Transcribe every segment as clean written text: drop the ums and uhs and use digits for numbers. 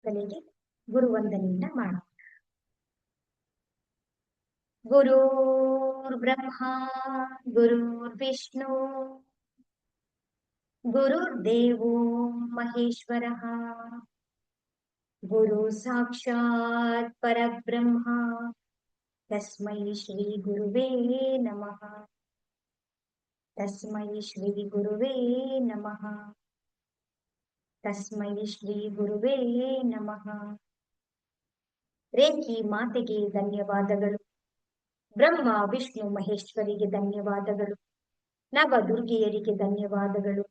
ಮೊದಲಿಗೆ ಗುರುವಂದನೆಯನ್ನ ಮಾಡೋಣ. ಗುರುರ್ ಬ್ರಹ್ಮ ಗುರುರ್ ವಿಷ್ಣು ಗುರುರ್ದೇವೋ ಮಹೇಶ್ವರಃ ಗುರು ಸಾಕ್ಷಾತ್ ಪರಬ್ರಹ್ಮ ತಸ್ಮೈ ಶ್ರೀ ಗುರುವೇ ನಮಃ. ತಸ್ಮೈ ಶ್ರೀ ಗುರುವೇ ನಮಃ. ತಸ್ಮೈ ಶ್ರೀ ಗುರುವೇ ನಮಃ. ರೇಖಿ ಮಾತೆಗೆ ಧನ್ಯವಾದಗಳು. ಬ್ರಹ್ಮ ವಿಷ್ಣು ಮಹೇಶ್ವರಿಗೆ ಧನ್ಯವಾದಗಳು. ನವ ದುರ್ಗೆಯರಿಗೆ ಧನ್ಯವಾದಗಳು.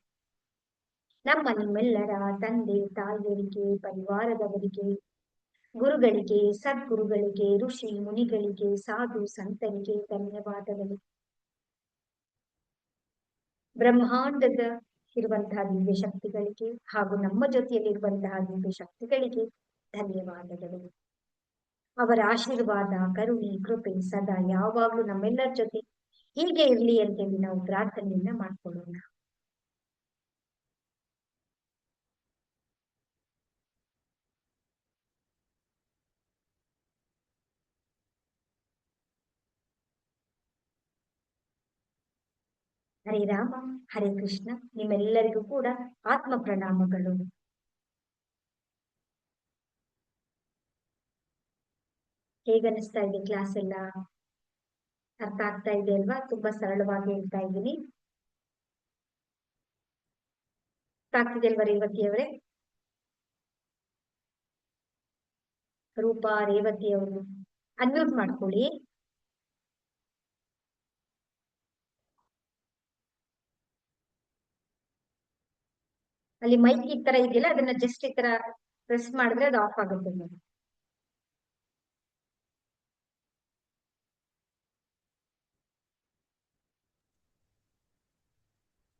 ನಮ್ಮ ನಿಮ್ಮೆಲ್ಲರ ತಂದೆ ತಾಯಿಯರಿಗೆ, ಪರಿವಾರದವರಿಗೆ, ಗುರುಗಳಿಗೆ, ಸದ್ಗುರುಗಳಿಗೆ, ಋಷಿ ಮುನಿಗಳಿಗೆ, ಸಾಧು ಸಂತರಿಗೆ ಧನ್ಯವಾದಗಳು. ಬ್ರಹ್ಮಾಂಡದ ಇರುವಂತಹ ದಿವ್ಯ ಶಕ್ತಿಗಳಿಗೆ ಹಾಗೂ ನಮ್ಮ ಜೊತೆಯಲ್ಲಿರುವಂತಹ ದಿವ್ಯ ಶಕ್ತಿಗಳಿಗೆ ಧನ್ಯವಾದಗಳು. ಅವರ ಆಶೀರ್ವಾದ, ಕರುಣೆ, ಕೃಪೆ ಸದಾ ಯಾವಾಗ್ಲೂ ನಮ್ಮೆಲ್ಲರ ಜೊತೆ ಹೀಗೆ ಇರ್ಲಿ ಅಂತೇಳಿ ನಾವು ಪ್ರಾರ್ಥನೆಯನ್ನ ಮಾಡ್ಕೊಳ್ಳೋಣ. ಹರೇ ರಾಮ ಹರೇ ಕೃಷ್ಣ. ನಿಮ್ಮೆಲ್ಲರಿಗೂ ಕೂಡ ಆತ್ಮ ಪ್ರಣಾಮಗಳು. ಹೇಗನ್ನಿಸ್ತಾ ಇದೆ ಕ್ಲಾಸ್ ಎಲ್ಲ? ಅರ್ಥ ಆಗ್ತಾ ಇದೆ ಅಲ್ವಾ? ತುಂಬಾ ಸರಳವಾಗಿ ಹೇಳ್ತಾ ಇದ್ದೀನಿ. ಅರ್ಥ ಆಗ್ತಿದೆ ಅಲ್ವಾ ರೇವತಿಯವರೇ? ರೂಪಾ, ರೇವತಿ ಅವರು ಅನ್ಮ್ಯೂಟ್ ಮಾಡ್ಕೊಳ್ಳಿ. ಅಲ್ಲಿ ಮೈಕ್ ಈ ತರ ಇದೆಯಲ್ಲ, ಅದನ್ನ ಜಸ್ಟ್ ಈ ತರ ಪ್ರೆಸ್ ಮಾಡಿದ್ರೆ ಅದು ಆಫ್ ಆಗುತ್ತೆ ನೋಡಿ.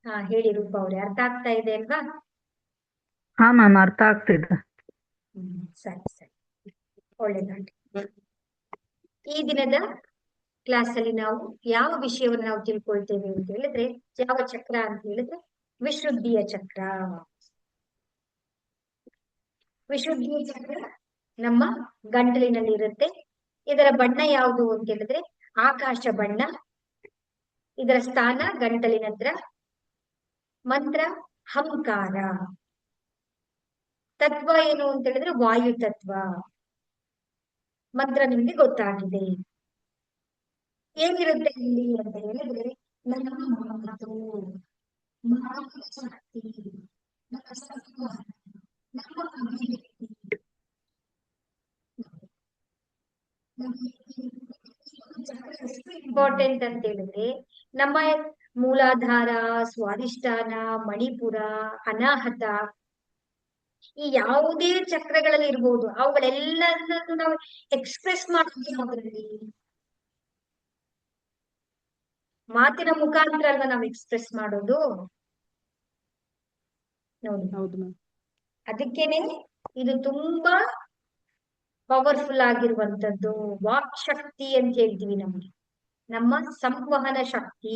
ಹಾ ಹೇಳಿ ರೂಪಾ ಅವ್ರೆ, ಅರ್ಥ ಆಗ್ತಾ ಇದೆ ಅಲ್ವಾ? ಹಾ ಮ್ಯಾಮ್, ಅರ್ಥ ಆಗ್ತಿದೆ. ಸರಿ ಸರಿ, ಒಳ್ಳೆದಾಗ್ಲಿ. ಈ ದಿನದ ಕ್ಲಾಸ್ ಅಲ್ಲಿ ನಾವು ಯಾವ ವಿಷಯವನ್ನು ನಾವು ತಿಳ್ಕೊಳ್ತೇವೆ ಅಂತ ಹೇಳಿದ್ರೆ, ಯಾವ ಚಕ್ರ ಅಂತ ಹೇಳಿದ್ರೆ ವಿಶುದ್ಧಿಯ ಚಕ್ರ. ವಿಶುದ್ಧಿಯ ಚಕ್ರ ನಮ್ಮ ಗಂಟಲಿನಲ್ಲಿ ಇರುತ್ತೆ. ಇದರ ಬಣ್ಣ ಯಾವುದು ಅಂತ ಹೇಳಿದ್ರೆ ಆಕಾಶ ಬಣ್ಣ. ಇದರ ಸ್ಥಾನ ಗಂಟಲಿನ ಹತ್ರ. ಮಂತ್ರ ಹಂಕಾರ. ತತ್ವ ಏನು ಅಂತ ಹೇಳಿದ್ರೆ ವಾಯು ತತ್ವ. ಮಂತ್ರ ನಿಮ್ಗೆ ಗೊತ್ತಾಗಿದೆ. ಏನಿರುತ್ತೆ ಇಲ್ಲಿ ಅಂತ ಹೇಳಿದ್ರೆ ನಮ್ಮ ಮಾತು, ಮಾತಿನ ಶಕ್ತಿ, ನಮ್ಮ ಸಂವಹನ, ನಮ್ಮ ಅಭಿವ್ಯಕ್ತಿ, ಇಂಪಾರ್ಟೆಂಟ್ ಅಂತ ಹೇಳಿದ್ರೆ ನಮ್ಮ ಮೂಲಾಧಾರ, ಸ್ವಾಧಿಷ್ಠಾನ, ಮಣಿಪುರ, ಅನಾಹತ, ಈ ಯಾವುದೇ ಚಕ್ರಗಳಲ್ಲಿ ಇರ್ಬೋದು, ಅವುಗಳೆಲ್ಲದನ್ನು ನಾವು ಎಕ್ಸ್ಪ್ರೆಸ್ ಮಾಡ್ತೀವಿ ಅದರಲ್ಲಿ. ಮಾತಿನ ಮುಖಾಂತರ ಅಲ್ವಾ ನಾವು ಎಕ್ಸ್ಪ್ರೆಸ್ ಮಾಡೋದು ನೋಡಿ. ಅದಕ್ಕೇನೆ ಇದು ತುಂಬಾ ಪವರ್ಫುಲ್ ಆಗಿರುವಂತದ್ದು ವಾಕ್ ಶಕ್ತಿ ಅಂತ ಹೇಳ್ತೀವಿ. ನಮ್ಗೆ ನಮ್ಮ ಸಂವಹನ ಶಕ್ತಿ,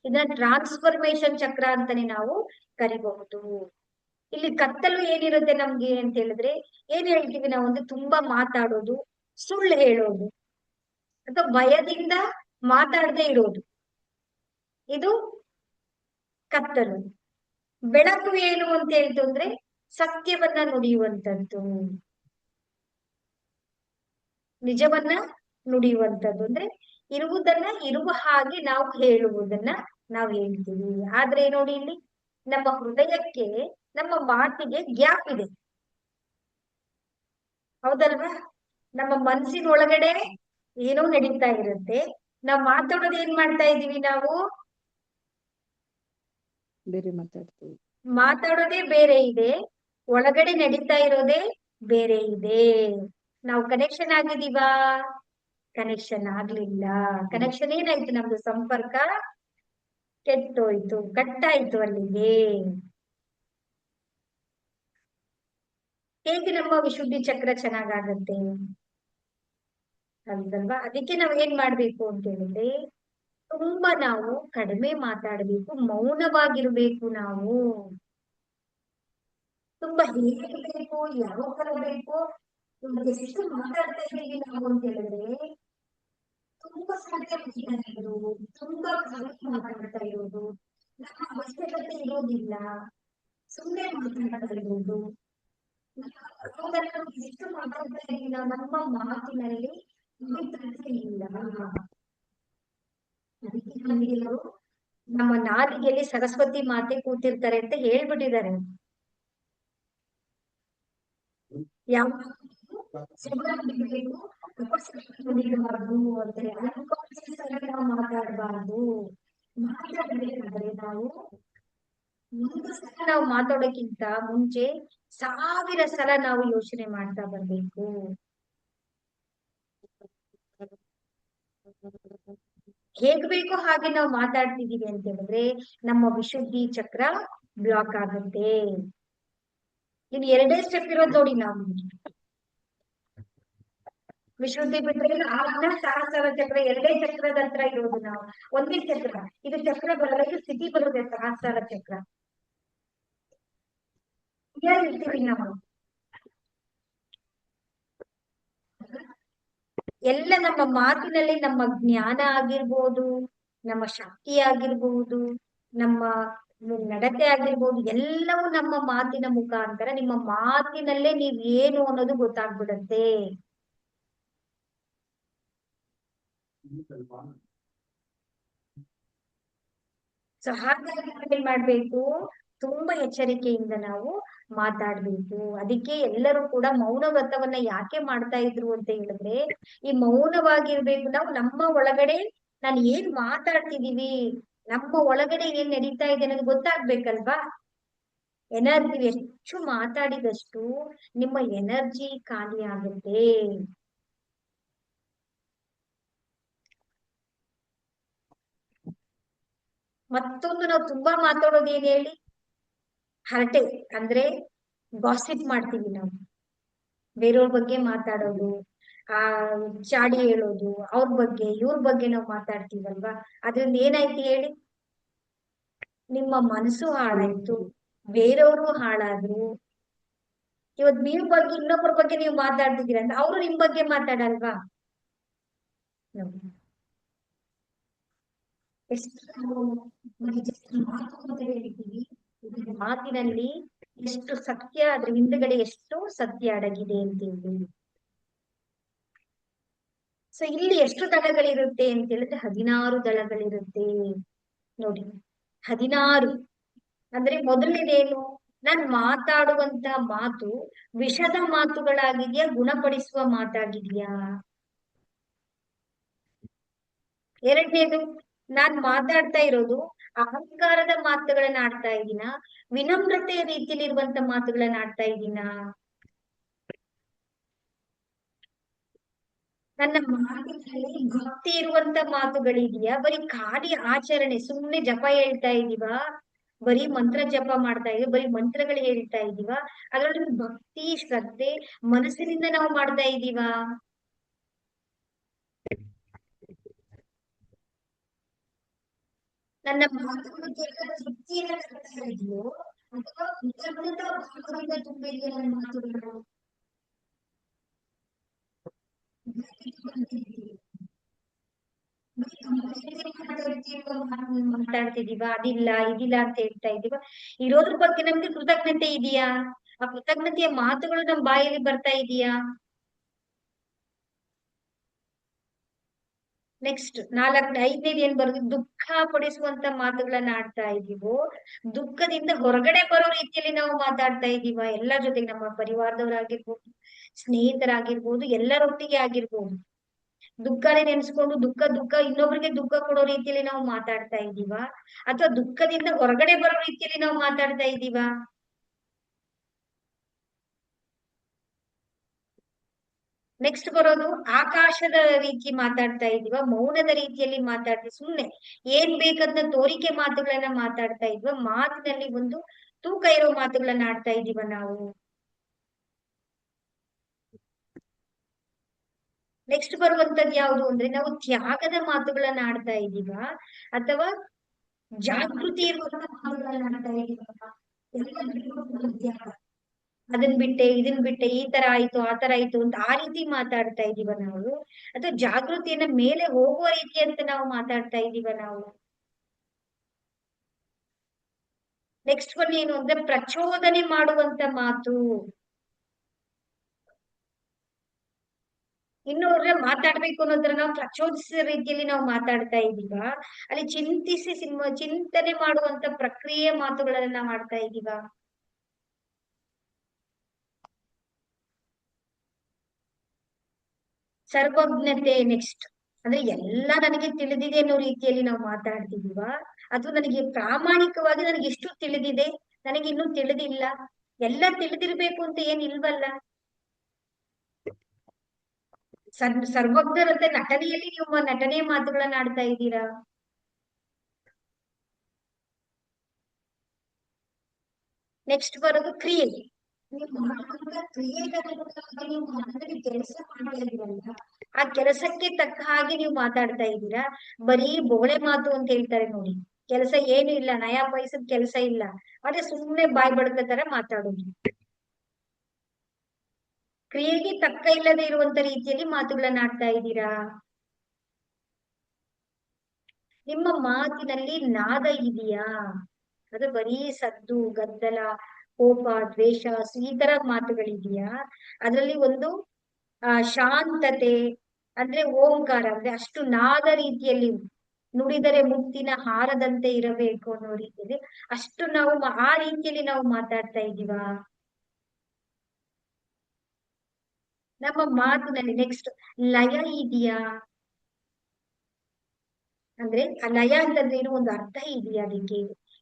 ಇದನ್ನ ಟ್ರಾನ್ಸ್ಫರ್ಮೇಶನ್ ಚಕ್ರ ಅಂತಾನೆ ನಾವು ಕರಿಬಹುದು. ಇಲ್ಲಿ ಕತ್ತಲು ಏನಿರುತ್ತೆ ನಮ್ಗೆ ಅಂತ ಹೇಳಿದ್ರೆ ಏನ್ ಹೇಳ್ತೀವಿ ನಾವು ಅಂದ್ರೆ ತುಂಬಾ ಮಾತಾಡೋದು, ಸುಳ್ಳು ಹೇಳೋದು, ಅಥವಾ ಭಯದಿಂದ ಮಾತಾಡದೆ ಇರೋದು, ಇದು ಕತ್ತಲು. ಬೆಳಕು ಏನು ಅಂತ ಹೇಳ್ತು ಅಂದ್ರೆ ಸತ್ಯವನ್ನ ನುಡಿಯುವಂತದ್ದು, ನಿಜವನ್ನ ನುಡಿಯುವಂತದ್ದು. ಅಂದ್ರೆ ಇರುವುದನ್ನ ಇರುವ ಹಾಗೆ ನಾವು ಹೇಳುವುದನ್ನ ನಾವು ಹೇಳ್ತೀವಿ. ಆದ್ರೆ ನೋಡಿ ಇಲ್ಲಿ ನಮ್ಮ ಹೃದಯಕ್ಕೆ, ನಮ್ಮ ಮಾತಿಗೆ ಗ್ಯಾಪ್ ಇದೆ, ಹೌದಲ್ವಾ? ನಮ್ಮ ಮನಸ್ಸಿನ ಒಳಗಡೆ ಏನೋ ನಡೀತಾ ಇರುತ್ತೆ, ನಾವು ಮಾತಾಡೋದು ಏನ್ ಮಾಡ್ತಾ ಇದೀವಿ, ನಾವು ಬೇರೆ ಮಾತಾಡೋದೇ ಬೇರೆ ಇದೆ, ಒಳಗಡೆ ನಡೀತಾ ಇರೋದೇ ಬೇರೆ ಇದೆ. ನಾವು ಕನೆಕ್ಷನ್ ಆಗಿದೀವಾ? ಕನೆಕ್ಷನ್ ಆಗ್ಲಿಲ್ಲ. ಕನೆಕ್ಷನ್ ಏನಾಯ್ತು? ನಮ್ದು ಸಂಪರ್ಕ ಕೆಟ್ಟೋಯ್ತು, ಕಟ್ಟಾಯ್ತು ಅಲ್ಲಿಗೆ. ಹೇಗೆ ನಮ್ಮ ವಿಶುದ್ಧಿ ಚಕ್ರ ಚೆನ್ನಾಗಾಗತ್ತೆ ಅಲ್ವಾ? ಅದಕ್ಕೆ ನಾವ್ ಏನ್ ಮಾಡ್ಬೇಕು ಅಂತ ಹೇಳಿದ್ರೆ ತುಂಬಾ ನಾವು ಕಡಿಮೆ ಮಾತಾಡ್ಬೇಕು, ಮೌನವಾಗಿರ್ಬೇಕು. ನಾವು ತುಂಬಾ ಹೇಳ್ಬೇಕು ಬೇಕು, ಯಾವ ತರ ಬೇಕು, ಎಷ್ಟು ಮಾತಾಡ್ತಾ ಇದೀವಿ ನಾವು ಅಂತ ಹೇಳಿದ್ರೆ ತುಂಬಾ ಸಾಧ್ಯ ಇರೋದು, ತುಂಬಾ ಕಮ್ಮಿ ಮಾತಾಡ್ತಾ ಇರೋದು, ನಮ್ಮ ಅವಶ್ಯಕತೆ ಇರೋದಿಲ್ಲ, ಸುಮ್ಮನೆ ಮಾತಾಡ್ತಾ ಇರೋದು. ಎಷ್ಟು ಮಾತಾಡ್ತಾ ಇದೀವಿ ನಾವು, ನಮ್ಮ ಮಾತಿನಲ್ಲಿ ಪವಿತ್ರತೆ ಇಲ್ಲ. ಅದಕ್ಕೆ ನಮಗೆ ನಮ್ಮ ನಾಲಿಗೆಯಲ್ಲಿ ಸರಸ್ವತಿ ಮಾತೆ ಕೂತಿರ್ತಾರೆ ಅಂತ ಹೇಳ್ಬಿಟ್ಟಿದ್ದಾರೆ. ಯಾವ ಬಿಡಬಾರ್ದು ಅಂದ್ರೆ ನಾವು ಮಾತಾಡಬಾರ್ದು. ಮಾತಾಡ್ಬೇಕಾದ್ರೆ ನಾವು ಮಾತಾಡೋಕ್ಕಿಂತ ಮುಂಚೆ 1000 ಸಲ ನಾವು ಯೋಚನೆ ಮಾಡ್ತಾ ಬರ್ಬೇಕು. ಹೇಗ್ ಬೇಕೋ ಹಾಗೆ ನಾವು ಮಾತಾಡ್ತಿದೀವಿ ಅಂತ ಹೇಳಿದ್ರೆ ನಮ್ಮ ವಿಶುದ್ಧಿ ಚಕ್ರ ಬ್ಲಾಕ್ ಆಗುತ್ತೆ. ಇನ್ನು 2 ಸ್ಟೆಪ್ ಇರೋದು ನೋಡಿ ನಾವು. ವಿಶುದ್ಧಿ ಬಿಟ್ಟರೆ ಆಜ್ಞಾ ಸಹಸ್ರ ಚಕ್ರ 2 ಚಕ್ರದ ಹತ್ರ ಇರೋದು ನಾವು. ಒಂದೇ ಚಕ್ರ, ಇದು ಚಕ್ರ ಬರಲ್ಲ, ಇದು ಸ್ಥಿತಿ ಬರುತ್ತೆ, ಸಹಸ್ರ ಚಕ್ರ ಇರ್ತೀವಿ ನಾವು. ಎಲ್ಲ ನಮ್ಮ ಮಾತಿನಲ್ಲಿ ನಮ್ಮ ಜ್ಞಾನ ಆಗಿರ್ಬೋದು, ನಮ್ಮ ಶಕ್ತಿ ಆಗಿರ್ಬೋದು, ನಮ್ಮ ನಡತೆ ಆಗಿರ್ಬೋದು, ಎಲ್ಲವೂ ನಮ್ಮ ಮಾತಿನ ಮುಖಾಂತರ, ನಿಮ್ಮ ಮಾತಿನಲ್ಲೇ ನೀವ್ ಏನು ಅನ್ನೋದು ಗೊತ್ತಾಗ್ಬಿಡತ್ತೆ. ಸೊ ಹಾಗಾಗಿ ಏನ್ ಮಾಡ್ಬೇಕು, ತುಂಬಾ ಎಚ್ಚರಿಕೆಯಿಂದ ನಾವು ಮಾತಾಡ್ಬೇಕು. ಅದಕ್ಕೆ ಎಲ್ಲರೂ ಕೂಡ ಮೌನ ವ್ರತವನ್ನ ಯಾಕೆ ಮಾಡ್ತಾ ಇದ್ರು ಅಂತ ಹೇಳಿದ್ರೆ, ಈ ಮೌನವಾಗಿರ್ಬೇಕು ನಾವು. ನಮ್ಮ ಒಳಗಡೆ ನಾನು ಏನ್ ಮಾತಾಡ್ತಿದೀವಿ, ನಮ್ಮ ಒಳಗಡೆ ಏನ್ ನಡೀತಾ ಇದೆ ಅನ್ನೋದು ಗೊತ್ತಾಗ್ಬೇಕಲ್ವಾ. ಎನರ್ಜಿ ಹೆಚ್ಚು ಮಾತಾಡಿದಷ್ಟು ನಿಮ್ಮ ಎನರ್ಜಿ ಖಾಲಿ ಆಗುತ್ತೆ. ಮತ್ತೊಂದು ನಾವು ತುಂಬಾ ಮಾತಾಡೋದು ಏನ್ ಹೇಳಿ, ಹರಟೆ ಅಂದ್ರೆ ಗಾಸಿಪ್ ಮಾಡ್ತೀವಿ ನಾವು. ಬೇರೆಯವ್ರ ಬಗ್ಗೆ ಮಾತಾಡೋದು, ಆ ಚಾಡಿ ಹೇಳೋದು, ಅವ್ರ ಬಗ್ಗೆ ಇವ್ರ ಬಗ್ಗೆ ನಾವು ಮಾತಾಡ್ತೀವಲ್ವಾ. ಅದ್ರಿಂದ ಏನಾಯ್ತು ಹೇಳಿ, ನಿಮ್ಮ ಮನಸ್ಸು ಹಾಳಾಯ್ತು, ಬೇರೆಯವರು ಹಾಳಾದ್ರು. ಇವತ್ ನೀವ್ ಬಗ್ಗೆ ಇನ್ನೊಬ್ಬರ ಬಗ್ಗೆ ನೀವು ಮಾತಾಡ್ತಿದ್ದೀರ ಅಂತ ಅವರು ನಿಮ್ ಬಗ್ಗೆ ಮಾತಾಡಲ್ವಾ. ಮಾತಿನಲ್ಲಿ ಎಷ್ಟು ಸತ್ಯ, ಅದ್ರ ಹಿಂದ್ಗಡೆ ಎಷ್ಟು ಸತ್ಯ ಅಡಗಿದೆ ಅಂತ ಹೇಳಿ. ಸೊ ಇಲ್ಲಿ ಎಷ್ಟು ದಳಗಳಿರುತ್ತೆ ಅಂತ ಹೇಳಿದ್ರೆ 16 ದಳಗಳಿರುತ್ತೆ ನೋಡಿ. 16 ಅಂದ್ರೆ ಮೊದಲನೇದೇನು, ನಾನ್ ಮಾತಾಡುವಂತ ಮಾತು ವಿಷದ ಮಾತುಗಳಾಗಿದ್ಯಾ, ಗುಣಪಡಿಸುವ ಮಾತಾಗಿದ್ಯಾ. ಎರಡನೇದು, ನಾನ್ ಮಾತಾಡ್ತಾ ಇರೋದು ಅಹಂಕಾರದ ಮಾತುಗಳನ್ನ ಆಡ್ತಾ ಇದ್ದೀನ, ವಿನಮ್ರತೆಯ ರೀತಿಯಲ್ಲಿ ಇರುವಂತ ಮಾತುಗಳನ್ನ ಆಡ್ತಾ ಇದ್ದೀನ. ನನ್ನ ಮಾತಿನಲ್ಲಿ ಭಕ್ತಿ ಇರುವಂತ ಮಾತುಗಳಿದೆಯಾ, ಬರೀ ಖಾಲಿ ಆಚರಣೆ, ಸುಮ್ನೆ ಜಪ ಹೇಳ್ತಾ ಇದೀವ, ಬರೀ ಮಂತ್ರ ಜಪ ಮಾಡ್ತಾ ಇದೀವಿ, ಬರೀ ಮಂತ್ರಗಳು ಹೇಳ್ತಾ ಇದೀವ, ಅದ್ರಲ್ಲಿ ಭಕ್ತಿ ಶ್ರದ್ಧೆ ಮನಸ್ಸಿನಿಂದ ನಾವು ಮಾಡ್ತಾ ಇದೀವ. ನನ್ನ ಮಾತುಗಳು ಕೇವಲ ತೃಪ್ತಿಯಿಂದ ಕರ್ತಾ ಇದೆಯೋ ಅಥವಾ ಕೃತಜ್ಞತಾ ಭಾವದಿಂದ ತುಂಬಿದೆಯೋ ನನ್ನ ಮಾತುಗಳು. ಮಾತಾಡ್ತಿದೀವ, ಅದಿಲ್ಲ ಇದಿಲ್ಲ ಅಂತ ಹೇಳ್ತಾ ಇದೀವ. ಇರೋದ್ರ ಬಗ್ಗೆ ನಮ್ಗೆ ಕೃತಜ್ಞತೆ ಇದೆಯಾ, ಆ ಕೃತಜ್ಞತೆಯ ಮಾತುಗಳು ನಮ್ ಬಾಯಲ್ಲಿ ಬರ್ತಾ ಇದೆಯಾ. ನೆಕ್ಸ್ಟ್ 5ನೇದು ಏನ್ ಬರೋದು, ದುಃಖ ಪಡಿಸುವಂತ ಮಾತುಗಳನ್ನ ಆಡ್ತಾ ಇದೀವೋ, ದುಃಖದಿಂದ ಹೊರಗಡೆ ಬರೋ ರೀತಿಯಲ್ಲಿ ನಾವು ಮಾತಾಡ್ತಾ ಇದೀವ. ಎಲ್ಲ ಜೊತೆಗೆ ನಮ್ಮ ಪರಿವಾರದವರಾಗಿರ್ಬೋದು, ಸ್ನೇಹಿತರಾಗಿರ್ಬೋದು, ಎಲ್ಲರೊಟ್ಟಿಗೆ ಆಗಿರ್ಬೋದು. ದುಃಖನೇ ನೆನ್ಸ್ಕೊಂಡು ದುಃಖ ಇನ್ನೊಬ್ರಿಗೆ ದುಃಖ ಕೊಡೋ ರೀತಿಯಲ್ಲಿ ನಾವು ಮಾತಾಡ್ತಾ ಇದೀವ, ಅಥವಾ ದುಃಖದಿಂದ ಹೊರಗಡೆ ಬರೋ ರೀತಿಯಲ್ಲಿ ನಾವು ಮಾತಾಡ್ತಾ ಇದೀವ. ನೆಕ್ಸ್ಟ್ ಬರೋದು ಆಕಾಶದ ರೀತಿ ಮಾತಾಡ್ತಾ ಇದೀವ, ಮೌನದ ರೀತಿಯಲ್ಲಿ ಮಾತಾಡ್ತೀವಿ, ಸುಮ್ನೆ ಏನ್ ಬೇಕಂತ ತೋರಿಕೆ ಮಾತುಗಳನ್ನ ಮಾತಾಡ್ತಾ ಇದ್ವ, ಮಾತಿನಲ್ಲಿ ಒಂದು ತೂಕ ಇರೋ ಮಾತುಗಳನ್ನ ಆಡ್ತಾ ಇದೀವ ನಾವು. ನೆಕ್ಸ್ಟ್ ಬರುವಂತದ್ದು ಯಾವುದು ಅಂದ್ರೆ, ನಾವು ತ್ಯಾಗದ ಮಾತುಗಳನ್ನ ಆಡ್ತಾ ಇದೀವ ಅಥವಾ ಜಾಗೃತಿ ಇರುವಂತ ಮಾತುಗಳನ್ನ ಆಡ್ತಾ ಇದೀವ. ಎಲ್ಲ ತ್ಯಾಗ. ಅದನ್ ಬಿಟ್ಟೆ ಇದನ್ ಬಿಟ್ಟೆ ಈ ತರ ಆಯ್ತು ಆ ತರ ಆಯ್ತು ಅಂತ ಆ ರೀತಿ ಮಾತಾಡ್ತಾ ಇದೀವ ನಾವು, ಅಥವಾ ಜಾಗೃತಿಯನ್ನ ಮೇಲೆ ಹೋಗುವ ರೀತಿ ಅಂತ ನಾವು ಮಾತಾಡ್ತಾ ಇದೀವ ನಾವು. ನೆಕ್ಸ್ಟ್ ಒನ್ ಏನು ಅಂದ್ರೆ ಪ್ರಚೋದನೆ ಮಾಡುವಂತ ಮಾತು. ಇನ್ನೊಬ್ರೆ ಮಾತಾಡ್ಬೇಕು ಅನ್ನೋದ್ರ ನಾವು ಪ್ರಚೋದಿಸಿದ ರೀತಿಯಲ್ಲಿ ನಾವು ಮಾತಾಡ್ತಾ ಇದೀವ, ಅಲ್ಲಿ ಚಿಂತಿಸಿ ಚಿಂತನೆ ಮಾಡುವಂತ ಪ್ರಕ್ರಿಯೆ ಮಾತುಗಳನ್ನ ನಾವು ಆಡ್ತಾ ಇದೀವ. ಸರ್ವಜ್ಞತೆ ನೆಕ್ಸ್ಟ್, ಅಂದ್ರೆ ಎಲ್ಲ ನನಗೆ ತಿಳಿದಿದೆ ಅನ್ನೋ ರೀತಿಯಲ್ಲಿ ನಾವು ಮಾತಾಡ್ತಿದೀವ, ಅಥವಾ ನನಗೆ ಪ್ರಾಮಾಣಿಕವಾಗಿ ನನಗೆ ಎಷ್ಟು ತಿಳಿದಿದೆ, ನನಗೆ ಇನ್ನೂ ತಿಳಿದಿಲ್ಲ, ಎಲ್ಲ ತಿಳಿದಿರ್ಬೇಕು ಅಂತ ಏನಿಲ್ವಲ್ಲ. ಸರ್ವಜ್ಞರಂತೆ ನಟನೆಯಲ್ಲಿ ನೀವು ನಟನೆಯ ಮಾತುಗಳನ್ನ ಆಡ್ತಾ ಇದ್ದೀರಾ. ನೆಕ್ಸ್ಟ್ ಬರೋದು ಕ್ರಿಯೆ. ನೀವು ಮಾಡುವಂತ ಕ್ರಿಯೆಗಳ ನೀವು ಮನದಲ್ಲಿ ಕೆಲಸ ಮಾಡ್ತಾ ಇದೀರಲ್ಲ, ಆ ಕೆಲಸಕ್ಕೆ ತಕ್ಕ ಹಾಗೆ ನೀವು ಮಾತಾಡ್ತಾ ಇದ್ದೀರಾ. ಬರೀ ಬೋಳೆ ಮಾತು ಅಂತ ಹೇಳ್ತಾರೆ ನೋಡಿ, ಕೆಲಸ ಏನು ಇಲ್ಲ, ನಯಾ ಪೈಸದ ಕೆಲಸ ಇಲ್ಲ, ಆದ್ರೆ ಸುಮ್ನೆ ಬಾಯ್ ಬಡ್ಕ ತರ ಮಾತಾಡೋದು. ಕ್ರಿಯೆಗೆ ತಕ್ಕ ಇಲ್ಲದೆ ಇರುವಂತ ರೀತಿಯಲ್ಲಿ ಮಾತುಗಳನ್ನ ಆಡ್ತಾ ಇದ್ದೀರಾ. ನಿಮ್ಮ ಮಾತಿನಲ್ಲಿ ನಾದ ಇದೆಯಾ, ಅದು ಬರೀ ಸದ್ದು ಗದ್ದಲ ಕೋಪ ದ್ವೇಷ ಈ ತರ ಮಾತುಗಳಿದೆಯಾ, ಅದರಲ್ಲಿ ಒಂದು ಶಾಂತತೆ, ಅಂದ್ರೆ ಓಂಕಾರ, ಅಂದ್ರೆ ಅಷ್ಟು ನಾದ ರೀತಿಯಲ್ಲಿ ನುಡಿದರೆ ಮುತ್ತಿನ ಹಾರದಂತೆ ಇರಬೇಕು ಅನ್ನೋ ರೀತಿಯಲ್ಲಿ ಅಷ್ಟು ನಾವು ಆ ರೀತಿಯಲ್ಲಿ ನಾವು ಮಾತಾಡ್ತಾ ಇದೀವ. ನಮ್ಮ ಮಾತಿನಲ್ಲಿ ನೆಕ್ಸ್ಟ್ ಲಯ ಇದೆಯಾ, ಅಂದ್ರೆ ಆ ಲಯ ಅಂತಂದ್ರೆ ಏನೋ ಒಂದು ಅರ್ಥ ಇದೆಯಾ, ಅದಕ್ಕೆ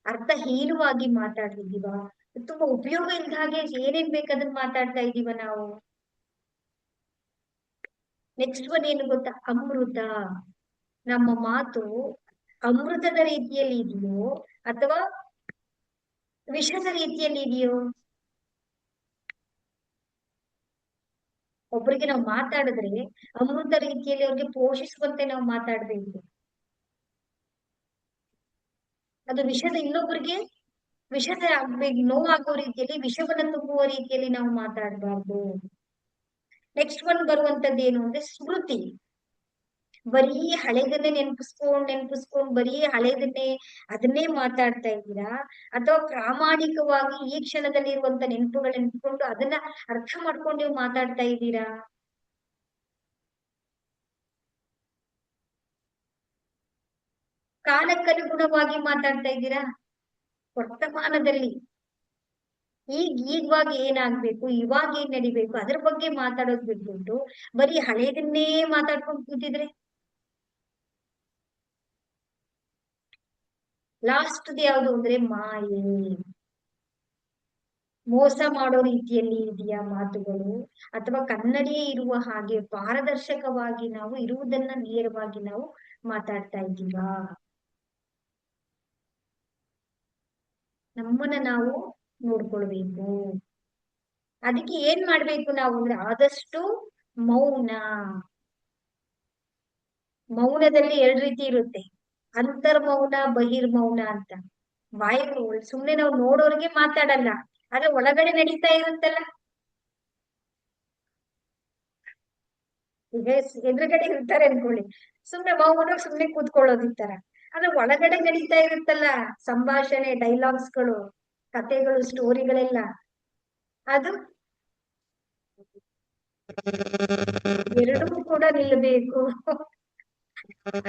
ಅರ್ಥ ಹೀನುವಾಗಿ ಮಾತಾಡ್ತಿದೀವ, ತುಂಬಾ ಉಪಯೋಗ ಇಲ್ದ ಹಾಗೆ ಏನೇನ್ ಬೇಕಾದನ್ನ ಮಾತಾಡ್ತಾ ಇದೀವ ನಾವು. ನೆಕ್ಸ್ಟ್ ಒನ್ ಏನು ಗೊತ್ತಾ, ಅಮೃತ. ನಮ್ಮ ಮಾತು ಅಮೃತದ ರೀತಿಯಲ್ಲಿ ಇದೆಯೋ ಅಥವಾ ವಿಷದ ರೀತಿಯಲ್ಲಿ ಇದೆಯೋ. ಒಬ್ಬರಿಗೆ ನಾವು ಮಾತಾಡಿದ್ರೆ ಅಮೃತ ರೀತಿಯಲ್ಲಿ ಅವ್ರಿಗೆ ಪೋಷಿಸುವಂತೆ ನಾವು ಮಾತಾಡ್ಬೇಕು, ಅದು ವಿಷದ ಇನ್ನೊಬ್ಬರಿಗೆ ವಿಷದ ನೋವಾಗುವ ರೀತಿಯಲ್ಲಿ ವಿಷವನ್ನ ತುಂಬುವ ರೀತಿಯಲ್ಲಿ ನಾವು ಮಾತಾಡಬಾರ್ದು. ನೆಕ್ಸ್ಟ್ ಒನ್ ಬರುವಂತದ್ದು ಏನು ಅಂದ್ರೆ ಸ್ಮೃತಿ. ಬರೀ ಹಳೆದನ್ನೇ ನೆನ್ಪಿಸ್ಕೊಂಡ್ ಬರೀ ಹಳೆದನ್ನೇ ಅದನ್ನೇ ಮಾತಾಡ್ತಾ ಇದ್ದೀರಾ, ಅಥವಾ ಪ್ರಾಮಾಣಿಕವಾಗಿ ಈ ಕ್ಷಣದಲ್ಲಿ ಇರುವಂತ ನೆನಪುಗಳು ನೆನ್ಪಿಕೊಂಡು ಅದನ್ನ ಅರ್ಥ ಮಾಡ್ಕೊಂಡು ನೀವು ಮಾತಾಡ್ತಾ ಇದ್ದೀರಾ. ಕಾಲಕ್ಕನುಗುಣವಾಗಿ ಮಾತಾಡ್ತಾ ಇದ್ದೀರಾ. ವರ್ತಮಾನದಲ್ಲಿ ಈಗವಾಗ ಏನಾಗ್ಬೇಕು, ಇವಾಗ ಏನ್ ನಡಿಬೇಕು ಅದ್ರ ಬಗ್ಗೆ ಮಾತಾಡೋದ್ ಬಿಟ್ಬಿಟ್ಟು ಬರೀ ಹಳೇದನ್ನೇ ಮಾತಾಡ್ಕೊಂಡು ಕೂತಿದ್ರೆ. ಲಾಸ್ಟ್ ಯಾವುದು ಅಂದ್ರೆ ಮಾಯೆ, ಮೋಸ ಮಾಡೋ ರೀತಿಯಲ್ಲಿ ಇದೆಯಾ ಮಾತುಗಳು, ಅಥವಾ ಕನ್ನಡಿಯೇ ಇರುವ ಹಾಗೆ ಪಾರದರ್ಶಕವಾಗಿ ನಾವು ಇರುವುದನ್ನ ನೇರವಾಗಿ ನಾವು ಮಾತಾಡ್ತಾ ಇದ್ದೀವಾ. ನಮ್ಮನ್ನ ನಾವು ನೋಡ್ಕೊಳ್ಬೇಕು. ಅದಕ್ಕೆ ಏನ್ ಮಾಡ್ಬೇಕು ನಾವು ಅಂದ್ರೆ ಆದಷ್ಟು ಮೌನ. ಮೌನದಲ್ಲಿ ಎರಡು ರೀತಿ ಇರುತ್ತೆ, ಅಂತರ್ಮೌನ ಬಹಿರ್ಮೌನ ಅಂತ. ಬಾಯಿ ಸುಮ್ನೆ ನಾವು ನೋಡೋರ್ಗೆ ಮಾತಾಡಲ್ಲ, ಆದ್ರೆ ಒಳಗಡೆ ನಡೀತಾ ಇರುತ್ತಲ್ಲ. ಈಗ ಎದುರುಗಡೆ ಇರ್ತಾರೆ ಅನ್ಕೊಳ್ಳಿ, ಸುಮ್ನೆ ಮೌನ ಸುಮ್ನೆ ಕೂತ್ಕೊಳ್ಳೋದು ಈ ತರ, ಆದ್ರೆ ಒಳಗಡೆ ನಡೀತಾ ಇರುತ್ತಲ್ಲ ಸಂಭಾಷಣೆ, ಡೈಲಾಗ್ಸ್ಗಳು, ಕಥೆಗಳು, ಸ್ಟೋರಿಗಳೆಲ್ಲ, ಅದು ಎರಡೂ ಕೂಡ ನಿಲ್ಲಬೇಕು.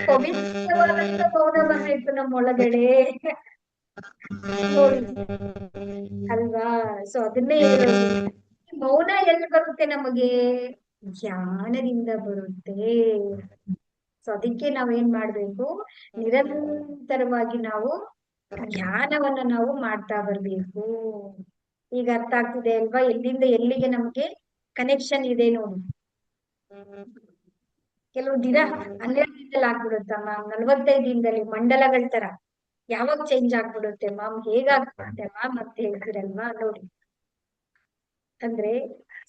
ಪವಿತ್ರವಾದಂತ ಮೌನ ಬರ್ಬೇಕು ನಮ್ಮ ಒಳಗಡೆ ನೋಡಿ ಅಲ್ವಾ. ಸೊ ಅದನ್ನೇ ಹೇಳೋದು, ಮೌನ ಎಲ್ಲಿ ಬರುತ್ತೆ ನಮಗೆ, ಧ್ಯಾನದಿಂದ ಬರುತ್ತೆ. ಸೊ ಅದಕ್ಕೆ ನಾವೇನ್ ಮಾಡ್ಬೇಕು, ನಿರಂತರವಾಗಿ ನಾವು ಧ್ಯಾನವನ್ನ ನಾವು ಮಾಡ್ತಾ ಬರ್ಬೇಕು. ಈಗ ಅರ್ಥ ಆಗ್ತಿದೆ ಅಲ್ವಾ, ಎಲ್ಲಿಂದ ಎಲ್ಲಿಗೆ ನಮ್ಗೆ ಕನೆಕ್ಷನ್ ಇದೆ ನೋಡಿ. ಕೆಲವು ದಿನ 12 ದಿನದಲ್ಲಿ ಆಗ್ಬಿಡುತ್ತ ಮ್ಯಾಮ್, 45 ದಿನದಲ್ಲಿ ಮಂಡಲಗಳ ತರ ಯಾವಾಗ ಚೇಂಜ್ ಆಗ್ಬಿಡುತ್ತೆ ಮ್ಯಾಮ್, ಹೇಗಾಗ್ಬಿಡುತ್ತೆ ಮ್ಯಾಮ್ ಅಂತ ಹೇಳ್ತೀರಲ್ವಾ ನೋಡಿ. ಅಂದ್ರೆ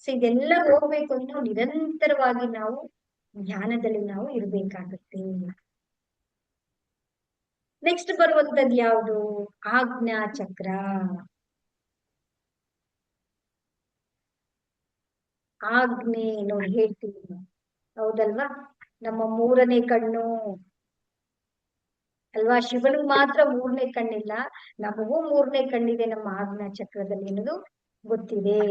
ಸೊ ಇದೆಲ್ಲ ಹೋಗ್ಬೇಕು ಅಂದ್ರೆ ನಾವು ನಿರಂತರವಾಗಿ ನಾವು ಧ್ಯಾನದಲ್ಲಿ ನಾವು ಇರ್ಬೇಕಾಗುತ್ತೆ. ನೆಕ್ಸ್ಟ್ ಬರುವಂತದ್ದು ಯಾವುದು, ಆಜ್ಞಾ ಚಕ್ರ. ಆಜ್ಞೆ ನೋಡಿ ಹೇಳ್ತೀವಿ ನಾವು. ಹೌದಲ್ವಾ? ನಮ್ಮ ಮೂರನೇ ಕಣ್ಣು ಅಲ್ವಾ? ಶಿವನಿಗೆ ಮಾತ್ರ ಮೂರನೇ ಕಣ್ಣಿಲ್ಲ, ನಮಗೂ ಮೂರನೇ ಕಣ್ಣಿದೆ ನಮ್ಮ ಆಜ್ಞಾ ಚಕ್ರದಲ್ಲಿ ಅನ್ನೋದು ಗೊತ್ತಿದೆ.